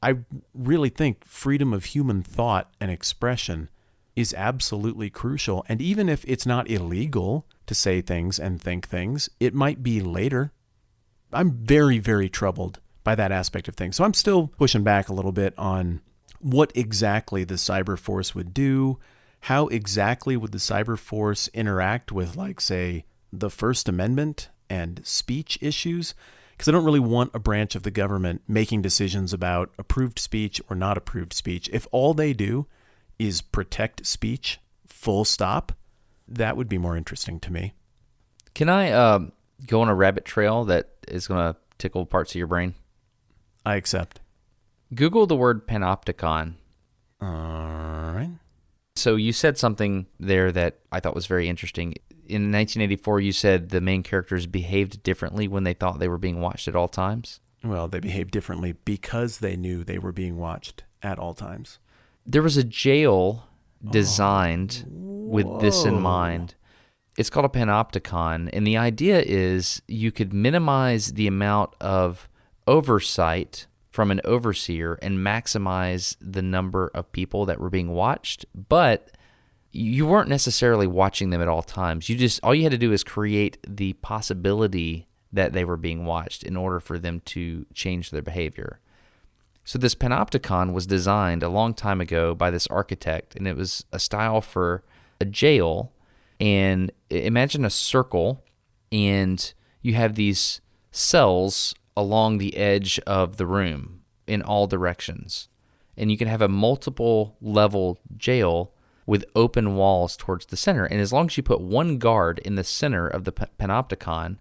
I really think freedom of human thought and expression is absolutely crucial, and even if it's not illegal to say things and think things, it might be later. I'm very, very troubled by that aspect of things. So I'm still pushing back a little bit on what exactly the cyber force would do. How exactly would the cyber force interact with, say, the First Amendment and speech issues? Because I don't really want a branch of the government making decisions about approved speech or not approved speech. If all they do is protect speech, full stop, that would be more interesting to me. Can I go on a rabbit trail that is going to tickle parts of your brain? I accept. Google the word panopticon. All right. So you said something there that I thought was very interesting. In 1984, you said the main characters behaved differently when they thought they were being watched at all times. Well, they behaved differently because they knew they were being watched at all times. There was a jail designed with this in mind. It's called a panopticon, and the idea is you could minimize the amount of oversight from an overseer and maximize the number of people that were being watched, but you weren't necessarily watching them at all times. All you had to do is create the possibility that they were being watched in order for them to change their behavior. So this panopticon was designed a long time ago by this architect, and it was a style for a jail. And imagine a circle, and you have these cells along the edge of the room in all directions. And you can have a multiple level jail with open walls towards the center. And as long as you put one guard in the center of the panopticon,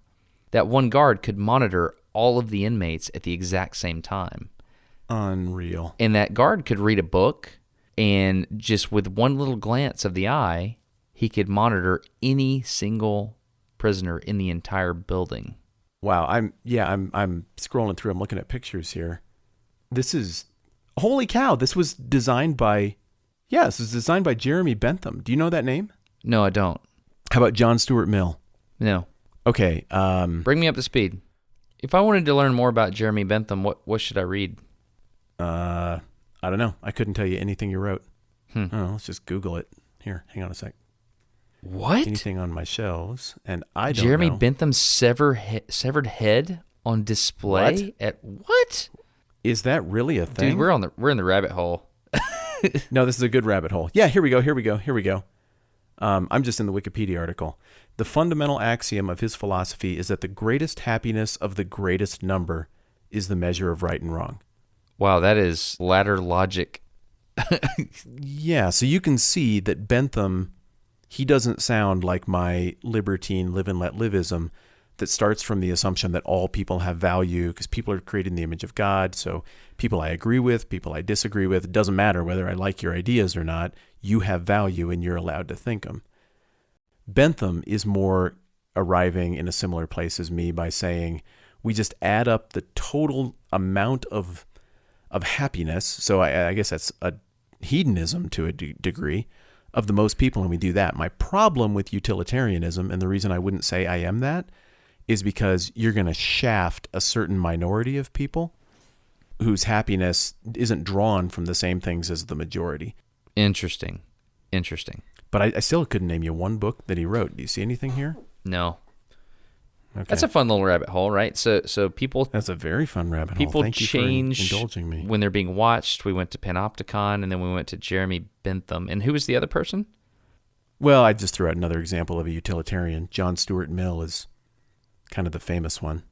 that one guard could monitor all of the inmates at the exact same time. Unreal. And that guard could read a book, and just with one little glance of the eye, he could monitor any single prisoner in the entire building. Wow, I'm scrolling through. I'm looking at pictures here. Holy cow! This was designed by Jeremy Bentham. Do you know that name? No, I don't. How about John Stuart Mill? No. Okay. Bring me up to speed. If I wanted to learn more about Jeremy Bentham, what should I read? I don't know. I couldn't tell you anything you wrote. Oh, let's just Google it. Here, hang on a sec. What? Anything on my shelves, and I don't Jeremy know. Bentham's severed head on display at what? Is that really a thing? Dude, we're in the rabbit hole. No, this is a good rabbit hole. Yeah, here we go. I'm just in the Wikipedia article. The fundamental axiom of his philosophy is that the greatest happiness of the greatest number is the measure of right and wrong. Wow, that is ladder logic. Yeah, so you can see that Bentham, he doesn't sound like my libertine live and let liveism that starts from the assumption that all people have value because people are created in the image of God. So people I agree with, people I disagree with, it doesn't matter whether I like your ideas or not. You have value and you're allowed to think them. Bentham is more arriving in a similar place as me by saying we just add up the total amount of happiness. So I guess that's a hedonism to a degree of the most people, and we do that. My problem with utilitarianism, and the reason I wouldn't say I am that, is because you're going to shaft a certain minority of people whose happiness isn't drawn from the same things as the majority. Interesting. But I still couldn't name you one book that he wrote. Do you see anything here? No. Okay. That's a fun little rabbit hole, right? So people... That's a very fun rabbit hole. People Thank change you for indulging me. when they're being watched. We went to Panopticon, and then we went to Jeremy Bentham. And who was the other person? Well, I just threw out another example of a utilitarian. John Stuart Mill is kind of the famous one.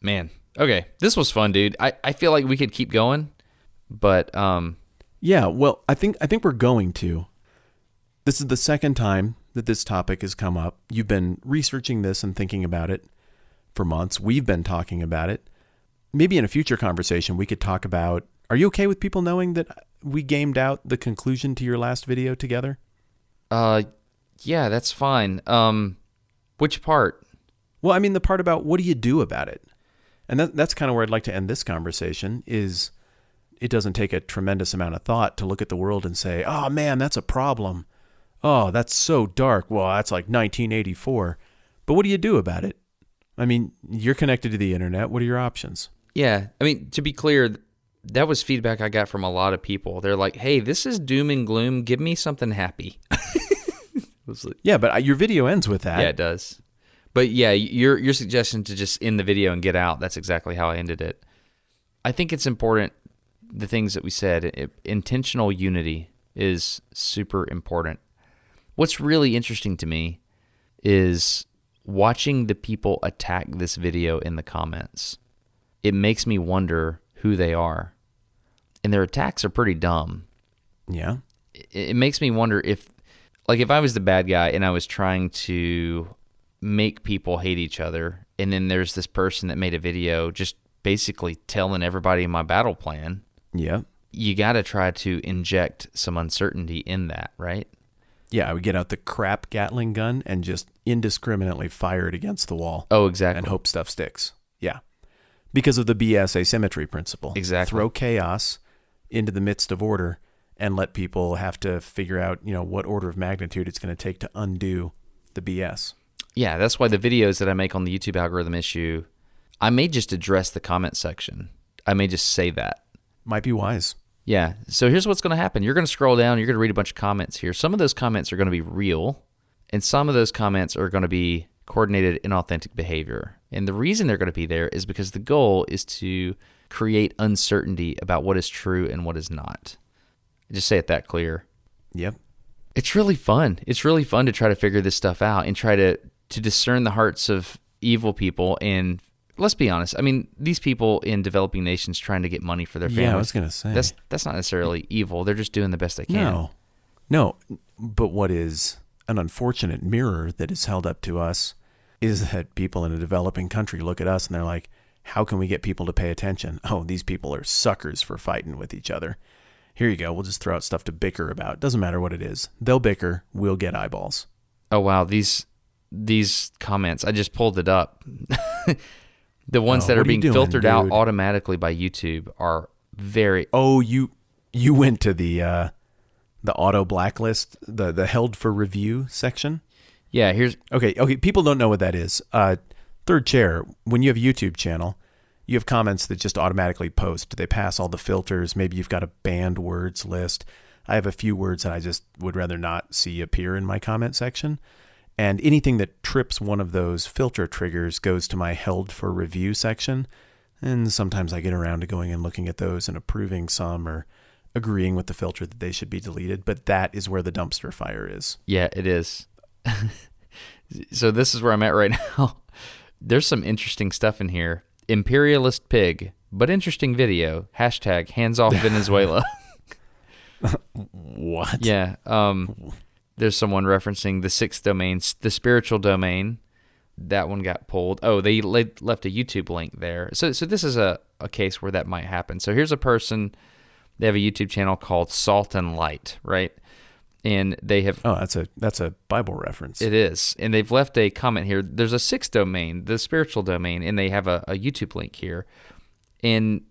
Man. Okay. This was fun, dude. I feel like we could keep going, but... Yeah, well, I think we're going to. This is the second time that this topic has come up. You've been researching this and thinking about it for months. We've been talking about it. Maybe in a future conversation, we could talk about, are you okay with people knowing that we gamed out the conclusion to your last video together? Yeah, that's fine. Which part? Well, I mean, the part about what do you do about it? And that's kind of where I'd like to end this conversation is it doesn't take a tremendous amount of thought to look at the world and say, oh man, that's a problem. Oh, that's so dark. Well, that's like 1984. But what do you do about it? I mean, you're connected to the internet. What are your options? Yeah. I mean, to be clear, that was feedback I got from a lot of people. They're like, hey, this is doom and gloom. Give me something happy. Yeah, but your video ends with that. Yeah, it does. But yeah, your suggestion to just end the video and get out, that's exactly how I ended it. I think it's important, the things that we said, intentional unity is super important. What's really interesting to me is watching the people attack this video in the comments. It makes me wonder who they are. And their attacks are pretty dumb. Yeah. It makes me wonder if I was the bad guy and I was trying to make people hate each other. And then there's this person that made a video just basically telling everybody my battle plan. Yeah. You got to try to inject some uncertainty in that, right? Yeah, I would get out the crap Gatling gun and just indiscriminately fire it against the wall. Oh, exactly. And hope stuff sticks. Yeah. Because of the BS asymmetry principle. Exactly. Throw chaos into the midst of order and let people have to figure out, what order of magnitude it's going to take to undo the BS. Yeah, that's why the videos that I make on the YouTube algorithm issue, I may just address the comment section. I may just say that. Might be wise. Yeah, so here's what's going to happen. You're going to scroll down, you're going to read a bunch of comments here. Some of those comments are going to be real, and some of those comments are going to be coordinated inauthentic behavior. And the reason they're going to be there is because the goal is to create uncertainty about what is true and what is not. Just say it that clear. Yep. It's really fun. It's really fun to try to figure this stuff out and try to discern the hearts of evil people. And let's be honest. I mean, these people in developing nations trying to get money for their families. Yeah, I was going to say. That's not necessarily evil. They're just doing the best they can. No. But what is an unfortunate mirror that is held up to us is that people in a developing country look at us and they're like, how can we get people to pay attention? Oh, these people are suckers for fighting with each other. Here you go. We'll just throw out stuff to bicker about. Doesn't matter what it is. They'll bicker. We'll get eyeballs. Oh, wow. These comments, I just pulled it up. The ones that are being filtered out automatically by YouTube are very... Oh, you went to the auto blacklist, the held for review section? Yeah, here's... Okay, people don't know what that is. Third chair, when you have a YouTube channel, you have comments that just automatically post. They pass all the filters. Maybe you've got a banned words list. I have a few words that I just would rather not see appear in my comment section. And anything that trips one of those filter triggers goes to my held for review section. And sometimes I get around to going and looking at those and approving some or agreeing with the filter that they should be deleted. But that is where the dumpster fire is. Yeah, it is. So this is where I'm at right now. There's some interesting stuff in here. Imperialist pig, but interesting video. # hands off Venezuela. What? Yeah. There's someone referencing the 6th domain, the spiritual domain. That one got pulled. Oh, they left a YouTube link there. So this is a case where that might happen. So here's a person. They have a YouTube channel called Salt and Light, right? And they have... Oh, that's a Bible reference. It is. And they've left a comment here. There's a 6th domain, the spiritual domain, and they have a YouTube link here. And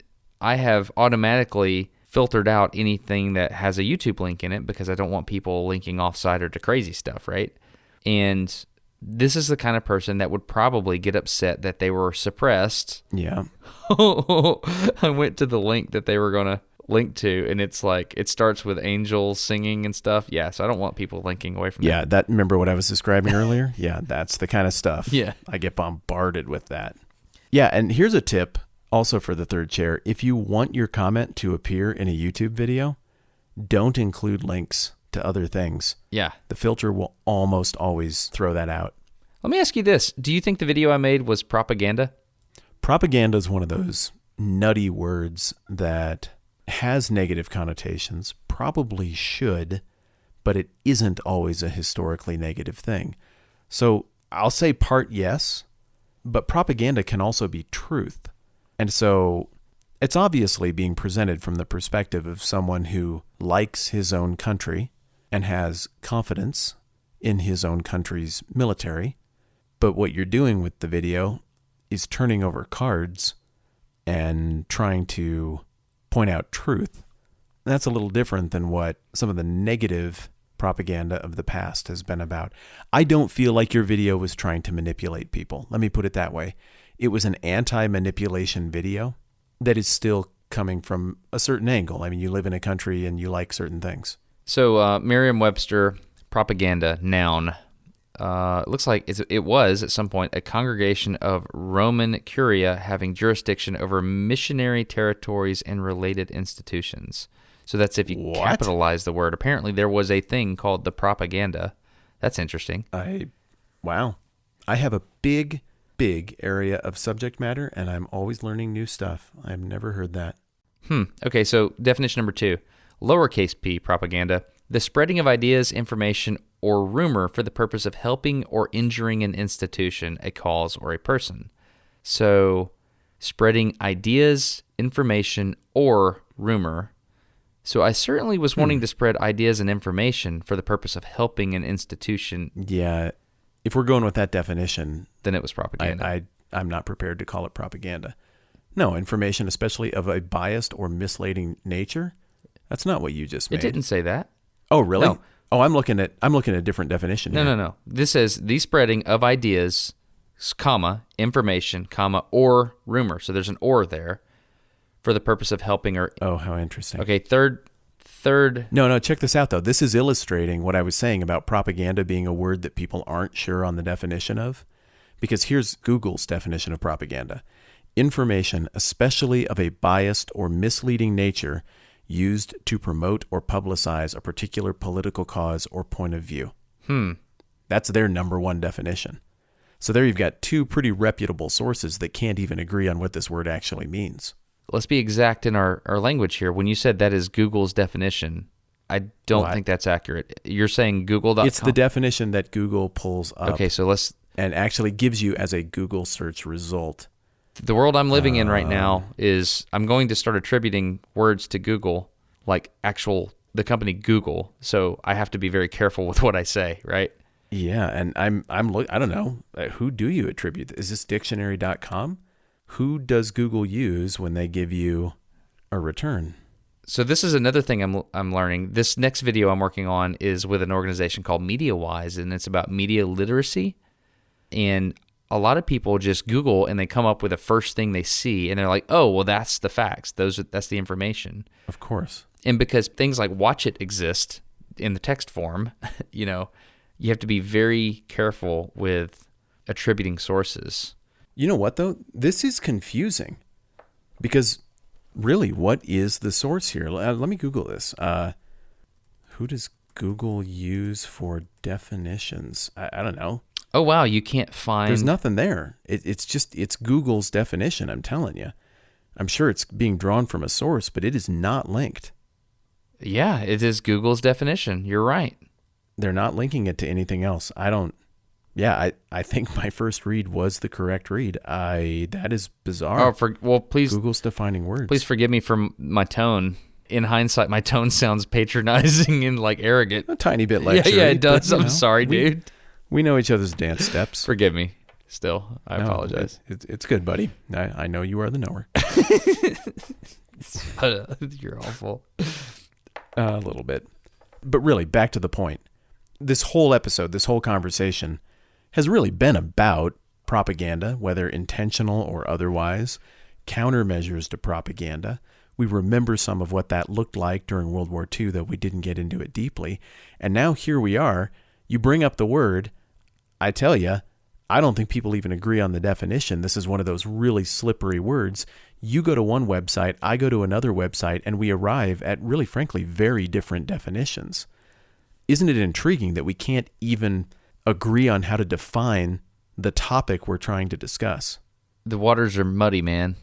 I have automatically filtered out anything that has a YouTube link in it because I don't want people linking offsite or to crazy stuff, right? And this is the kind of person that would probably get upset that they were suppressed. Yeah. I went to the link that they were going to link to, and it's like it starts with angels singing and stuff. Yeah, so I don't want people linking away from that. Yeah, remember what I was describing earlier? Yeah, that's the kind of stuff. Yeah. I get bombarded with that. Yeah, and here's a tip also for the third chair. If you want your comment to appear in a YouTube video, don't include links to other things. Yeah. The filter will almost always throw that out. Let me ask you this. Do you think the video I made was propaganda? Propaganda is one of those nutty words that has negative connotations, probably should, but it isn't always a historically negative thing. So I'll say part yes, but propaganda can also be truth. And so it's obviously being presented from the perspective of someone who likes his own country and has confidence in his own country's military. But what you're doing with the video is turning over cards and trying to point out truth. That's a little different than what some of the negative propaganda of the past has been about. I don't feel like your video was trying to manipulate people. Let me put it that way. It was an anti-manipulation video that is still coming from a certain angle. I mean, you live in a country and you like certain things. So Merriam-Webster, propaganda, noun. It looks like it was, at some point, a congregation of Roman curia having jurisdiction over missionary territories and related institutions. So that's if you capitalize the word. Apparently there was a thing called the propaganda. That's interesting. Wow. I have a big area of subject matter, and I'm always learning new stuff. I've never heard that. Okay, so definition number 2. Lowercase p, propaganda. the spreading of ideas, information, or rumor for the purpose of helping or injuring an institution, a cause, or a person. So, spreading ideas, information, or rumor. So I certainly was wanting to spread ideas and information for the purpose of helping an institution. Yeah, if we're going with that definition, then it was propaganda. I'm not prepared to call it propaganda. No, information, especially of a biased or misleading nature. That's not what you just made. It didn't say that. Oh, really? No. Oh, I'm looking at a different definition here. No. This says the spreading of ideas, comma, information, comma, or rumor. So there's an or there for the purpose of helping or... Oh, how interesting. Okay, third... No, check this out, though. This is illustrating what I was saying about propaganda being a word that people aren't sure on the definition of. Because here's Google's definition of propaganda. Information, especially of a biased or misleading nature, used to promote or publicize a particular political cause or point of view. That's their number one definition. So there you've got two pretty reputable sources that can't even agree on what this word actually means. Let's be exact in our language here. When you said that is Google's definition, I don't think that's accurate. You're saying Google.com? It's the definition that Google pulls up. Okay, so let's... And actually gives you as a Google search result. The world I'm living in right now is I'm going to start attributing words to Google, like the company Google. So I have to be very careful with what I say, right? Yeah, and I don't know. Who do you attribute? Is this dictionary.com? Who does Google use when they give you a return? So this is another thing I'm learning. This next video I'm working on is with an organization called MediaWise, and it's about media literacy. And a lot of people just Google and they come up with the first thing they see, and they're like, "Oh, well, that's the facts. That's the information." Of course. And because things like "watch it" exist in the text form, you have to be very careful with attributing sources. You know what, though? This is confusing because really, what is the source here? Let me Google this. Who does Google use for definitions? I don't know. Oh, wow. You can't find... There's nothing there. It's Google's definition, I'm telling you. I'm sure it's being drawn from a source, but it is not linked. Yeah, it is Google's definition. You're right. They're not linking it to anything else. I think my first read was the correct read. That is bizarre. Please. Google's defining words. Please forgive me for my tone. In hindsight, my tone sounds patronizing and like arrogant. A tiny bit lecturing. Yeah, it does. I'm sorry, dude. We know each other's dance steps. Forgive me. Still, I apologize. It's good, buddy. I know you are the knower. You're awful. A little bit. But really, back to the point. This whole episode, this whole conversation has really been about propaganda, whether intentional or otherwise, countermeasures to propaganda. We remember some of what that looked like during World War II, though we didn't get into it deeply. And now here we are. You bring up the word. I tell you, I don't think people even agree on the definition. This is one of those really slippery words. You go to one website, I go to another website, and we arrive at really, frankly, very different definitions. Isn't it intriguing that we can't even agree on how to define the topic we're trying to discuss? The waters are muddy, man.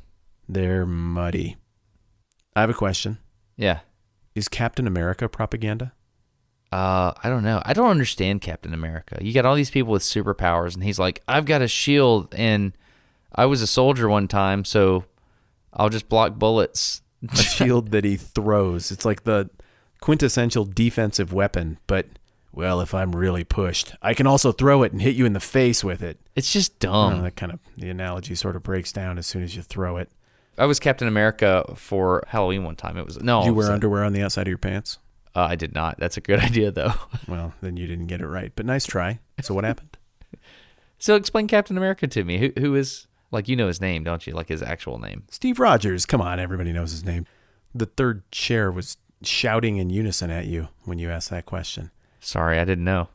They're muddy. I have a question. Yeah. Is Captain America propaganda? I don't know. I don't understand Captain America. You got all these people with superpowers, and he's like, I've got a shield, and I was a soldier one time, so I'll just block bullets. A shield that he throws. It's like the quintessential defensive weapon, but, well, if I'm really pushed, I can also throw it and hit you in the face with it. It's just dumb. The analogy sort of breaks down as soon as you throw it. I was Captain America for Halloween one time. Did you wear underwear on the outside of your pants? I did not. That's a good idea, though. Well, then you didn't get it right, but nice try. So what happened? So explain Captain America to me. Who is, like, you know his name, don't you? Like his actual name. Steve Rogers. Come on, everybody knows his name. The third chair was shouting in unison at you when you asked that question. Sorry, I didn't know.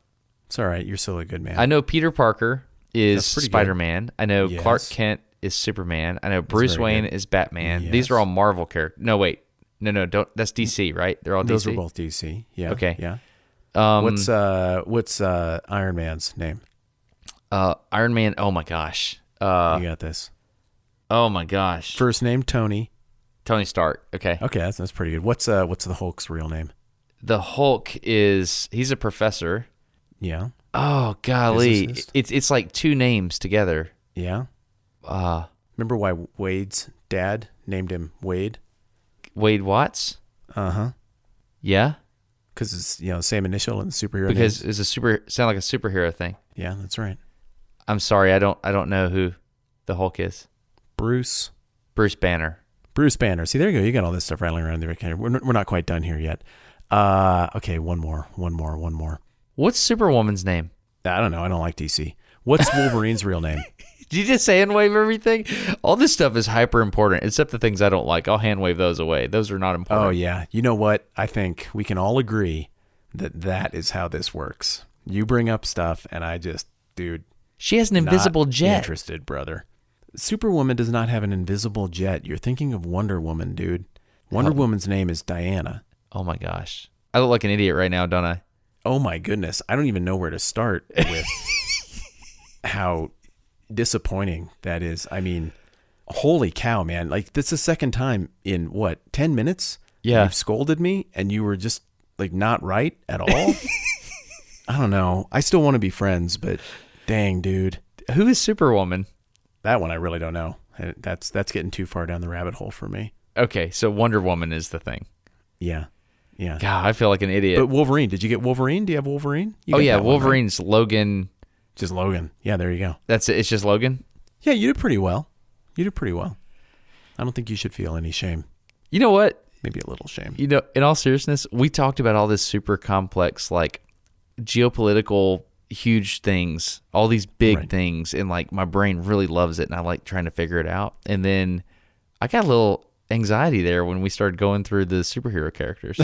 It's all right. You're still a good man. I know Peter Parker is Spider-Man. I know Clark Kent is Superman. I know Bruce Wayne is Batman. Yes. These are all Marvel characters. No, wait. No, don't. That's DC, right? They're all DC. Those are both DC. Yeah. Okay. Yeah. What's Iron Man's name? Iron Man. Oh my gosh. You got this. Oh my gosh. First name Tony. Tony Stark. Okay. Okay, that's pretty good. What's the Hulk's real name? The Hulk he's a professor. Yeah. Oh, golly. Physicist. It's like two names together. Yeah. Remember why Wade's dad named him Wade? Wade Watts? Uh-huh. Yeah? Because it's, the same initial and superhero Because names. it's sound like a superhero thing. Yeah, that's right. I'm sorry, I don't know who the Hulk is. Bruce Banner. Bruce Banner. See, there you go. You got all this stuff rattling around there. We're not quite done here yet. Okay, one more. What's Superwoman's name? I don't know. I don't like DC. What's Wolverine's real name? Did you just hand wave everything? All this stuff is hyper important, except the things I don't like. I'll hand wave those away. Those are not important. Oh, yeah. You know what? I think we can all agree that is how this works. You bring up stuff, and I just, dude. She has an invisible not jet. Interested, brother. Superwoman does not have an invisible jet. You're thinking of Wonder Woman, dude. Wonder Woman's name is Dianna. Oh, my gosh. I look like an idiot right now, don't I? Oh, my goodness. I don't even know where to start with how disappointing that is. I mean, holy cow, man. Like, this is the second time in, 10 minutes? Yeah. You've scolded me, and you were just, not right at all? I don't know. I still want to be friends, but dang, dude. Who is Superwoman? That one I really don't know. That's getting too far down the rabbit hole for me. Okay, so Wonder Woman is the thing. Yeah. God, I feel like an idiot. But Wolverine, did you get Wolverine? Do you have Wolverine? Oh, yeah, Wolverine's one, right? Logan. Just Logan. Yeah, there you go. That's it. It's just Logan? Yeah, you did pretty well. I don't think you should feel any shame. You know what? Maybe a little shame. In all seriousness, we talked about all this super complex, geopolitical huge things, all these big things, and my brain really loves it, and I like trying to figure it out. And then I got a little anxiety there when we started going through the superhero characters.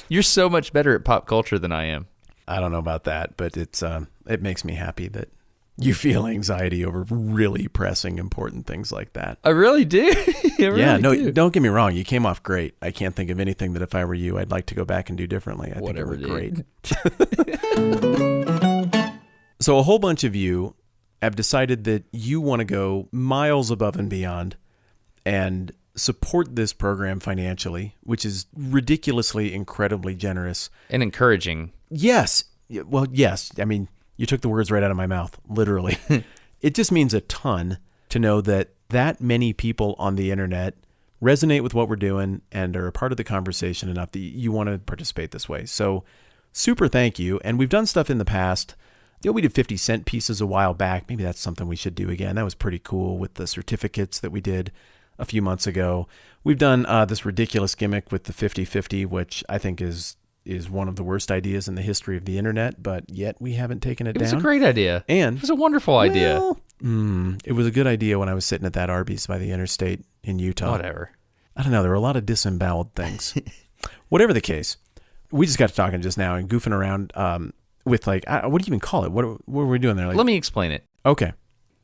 You're so much better at pop culture than I am. I don't know about that, but it makes me happy that you feel anxiety over really pressing important things like that. I really do. Do. Don't get me wrong. You came off great. I can't think of anything that if I were you, I'd like to go back and do differently. I think it was great. So a whole bunch of you have decided that you want to go miles above and beyond and support this program financially, which is ridiculously, incredibly generous. And encouraging. Yes. Well, yes. I mean, you took the words right out of my mouth, literally. It just means a ton to know that many people on the internet resonate with what we're doing and are a part of the conversation enough that you want to participate this way. So super thank you. And we've done stuff in the past. We did 50-cent pieces a while back. Maybe that's something we should do again. That was pretty cool with the certificates that we did a few months ago. We've done this ridiculous gimmick with the 50-50, which I think is one of the worst ideas in the history of the internet, but yet we haven't taken it down. It was a great idea. And it was a wonderful idea. It was a good idea when I was sitting at that Arby's by the interstate in Utah. Whatever. I don't know. There were a lot of disemboweled things. Whatever the case, we just got to talking just now and goofing around with what do you even call it? What were we doing there? Let me explain it. Okay.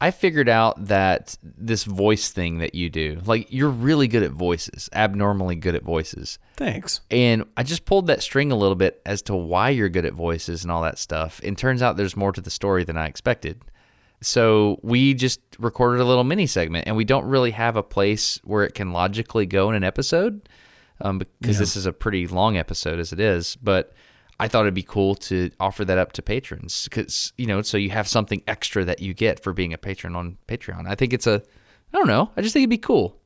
I figured out that this voice thing that you do, you're really good at voices, abnormally good at voices. Thanks. And I just pulled that string a little bit as to why you're good at voices and all that stuff. And turns out there's more to the story than I expected. So we just recorded a little mini segment, and we don't really have a place where it can logically go in an episode because this is a pretty long episode as it is. But I thought it'd be cool to offer that up to patrons because, so you have something extra that you get for being a patron on Patreon. I think I don't know. I just think it'd be cool.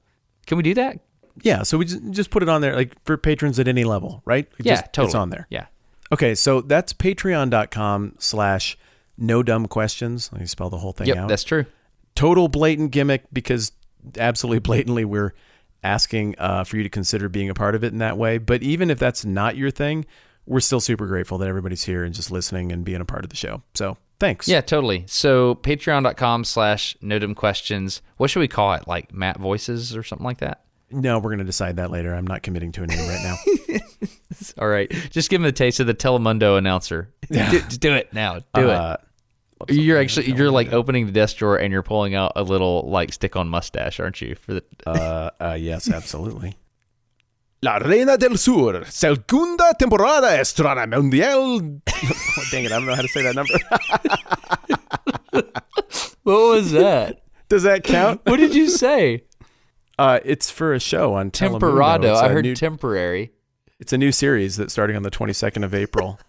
Can we do that? Yeah. So we just put it on there for patrons at any level, right? Totally. It's on there. Yeah. Okay. So that's patreon.com/no-dumb-questions. Let me spell the whole thing out. Yep, that's true. Total blatant gimmick because absolutely blatantly we're asking for you to consider being a part of it in that way. But even if that's not your thing, we're still super grateful that everybody's here and just listening and being a part of the show. So thanks. Yeah, totally. So patreon.com/no-dumb-questions. What should we call it? Like Matt Voices or something like that? No, we're going to decide that later. I'm not committing to a name right now. All right. Just give him a taste of the Telemundo announcer. Just do it now. Do it. You're opening the desk drawer and you're pulling out a little stick-on mustache, aren't you? For the yes, absolutely. La Reina del Sur, segunda temporada estrena mundial. Oh, dang it, I don't know how to say that number. What was that? Does that count? What did you say? It's for a show on Telemundo. Temporado. I heard temporary. It's a new series that's starting on the 22nd of April,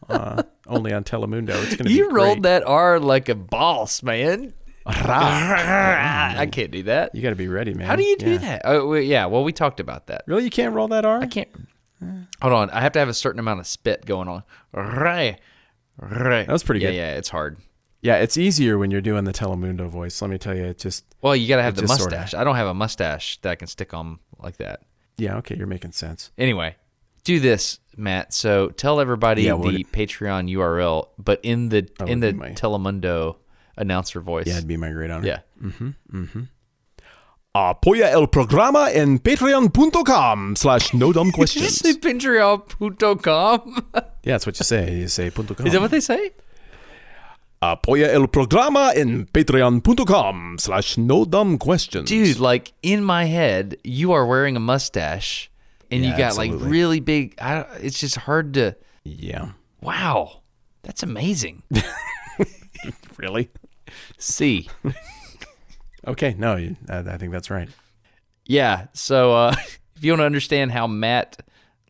only on Telemundo. It's going to be You rolled great. that R like a boss, man. I can't do that. You got to be ready, man. How do you do that? Oh, yeah. Well, we talked about that. Really? You can't roll that R? I can't. Hold on. I have to have a certain amount of spit going on. That was pretty good. Yeah, it's hard. Yeah, it's easier when you're doing the Telemundo voice. Let me tell you, it just... Well, you got to have the just mustache. sorta- I don't have a mustache that I can stick on like that. Yeah, okay, you're making sense. Anyway, do this, Matt. So tell everybody Yeah, the Patreon URL, but in the my- Telemundo announcer voice. Yeah, it'd be my great honor. Yeah. Apoya el programa en patreon.com/nodumbquestions. Did you say Patreon.com? Yeah, that's what you say. You say .com. Is that what they say? Apoya el programa en patreon.com/nodumbquestions. Dude, like in my head, you are wearing a mustache and Yeah, you got like absolutely. really big. It's just hard to. Yeah. Wow. That's amazing. Really? See. Okay, no, I think that's right. Yeah. So if you want to understand how Matt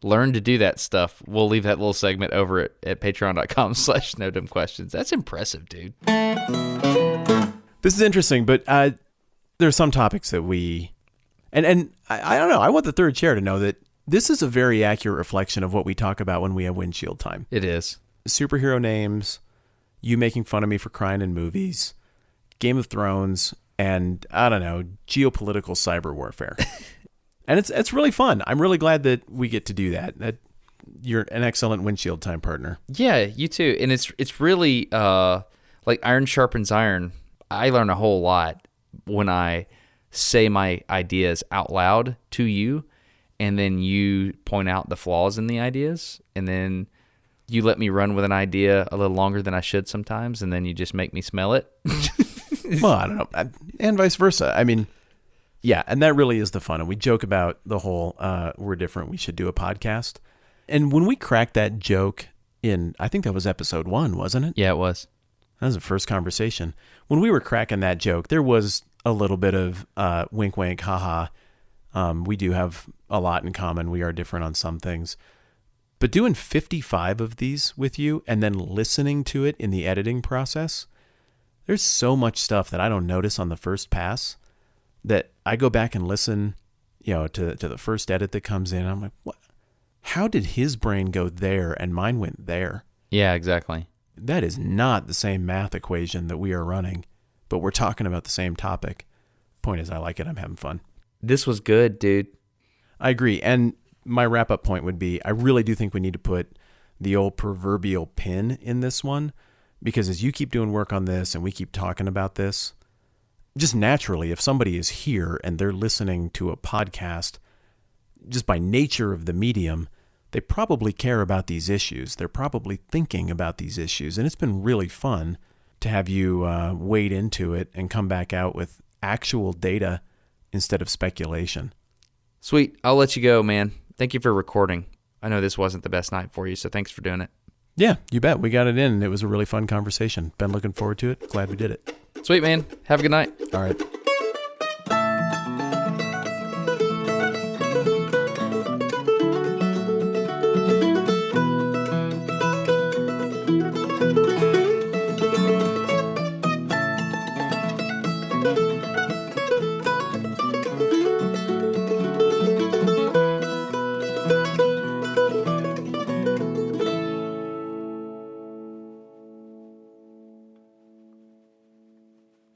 learned to do that stuff, we'll leave that little segment over at patreon.com/nodumbquestions. That's impressive, dude. This is interesting, but there's some topics that we... And I don't know, I want the third chair to know that this is a very accurate reflection of what we talk about when we have windshield time. It is. Superhero names, you making fun of me for crying in movies, Game of Thrones, and I don't know, geopolitical cyber warfare. And it's really fun. I'm really glad that we get to do that. That you're an excellent windshield time partner. Yeah, you too. And it's really like iron sharpens iron. I learn a whole lot when I say my ideas out loud to you, and then you point out the flaws in the ideas, and then you let me run with an idea a little longer than I should sometimes, and then you just make me smell it. Well, I don't know. And vice versa. I mean, yeah, and that really is the fun. And we joke about the whole, we're different, we should do a podcast. And when we cracked that joke in, I think that was episode 1, wasn't it? Yeah, it was. That was the first conversation. When we were cracking that joke, there was a little bit of wink, wink, haha. We do have a lot in common. We are different on some things. But doing 55 of these with you and then listening to it in the editing process, there's so much stuff that I don't notice on the first pass that I go back and listen, to the first edit that comes in. I'm like, what? How did his brain go there and mine went there? Yeah, exactly. That is not the same math equation that we are running, but we're talking about the same topic. Point is, I like it. I'm having fun. This was good, dude. I agree. And my wrap-up point would be, I really do think we need to put the old proverbial pin in this one, because as you keep doing work on this and we keep talking about this, just naturally, if somebody is here and they're listening to a podcast, just by nature of the medium, they probably care about these issues. They're probably thinking about these issues. And it's been really fun to have you wade into it and come back out with actual data instead of speculation. Sweet. I'll let you go, man. Thank you for recording. I know this wasn't the best night for you, so thanks for doing it. Yeah, you bet. We got it in, and it was a really fun conversation. Been looking forward to it. Glad we did it. Sweet, man. Have a good night. All right.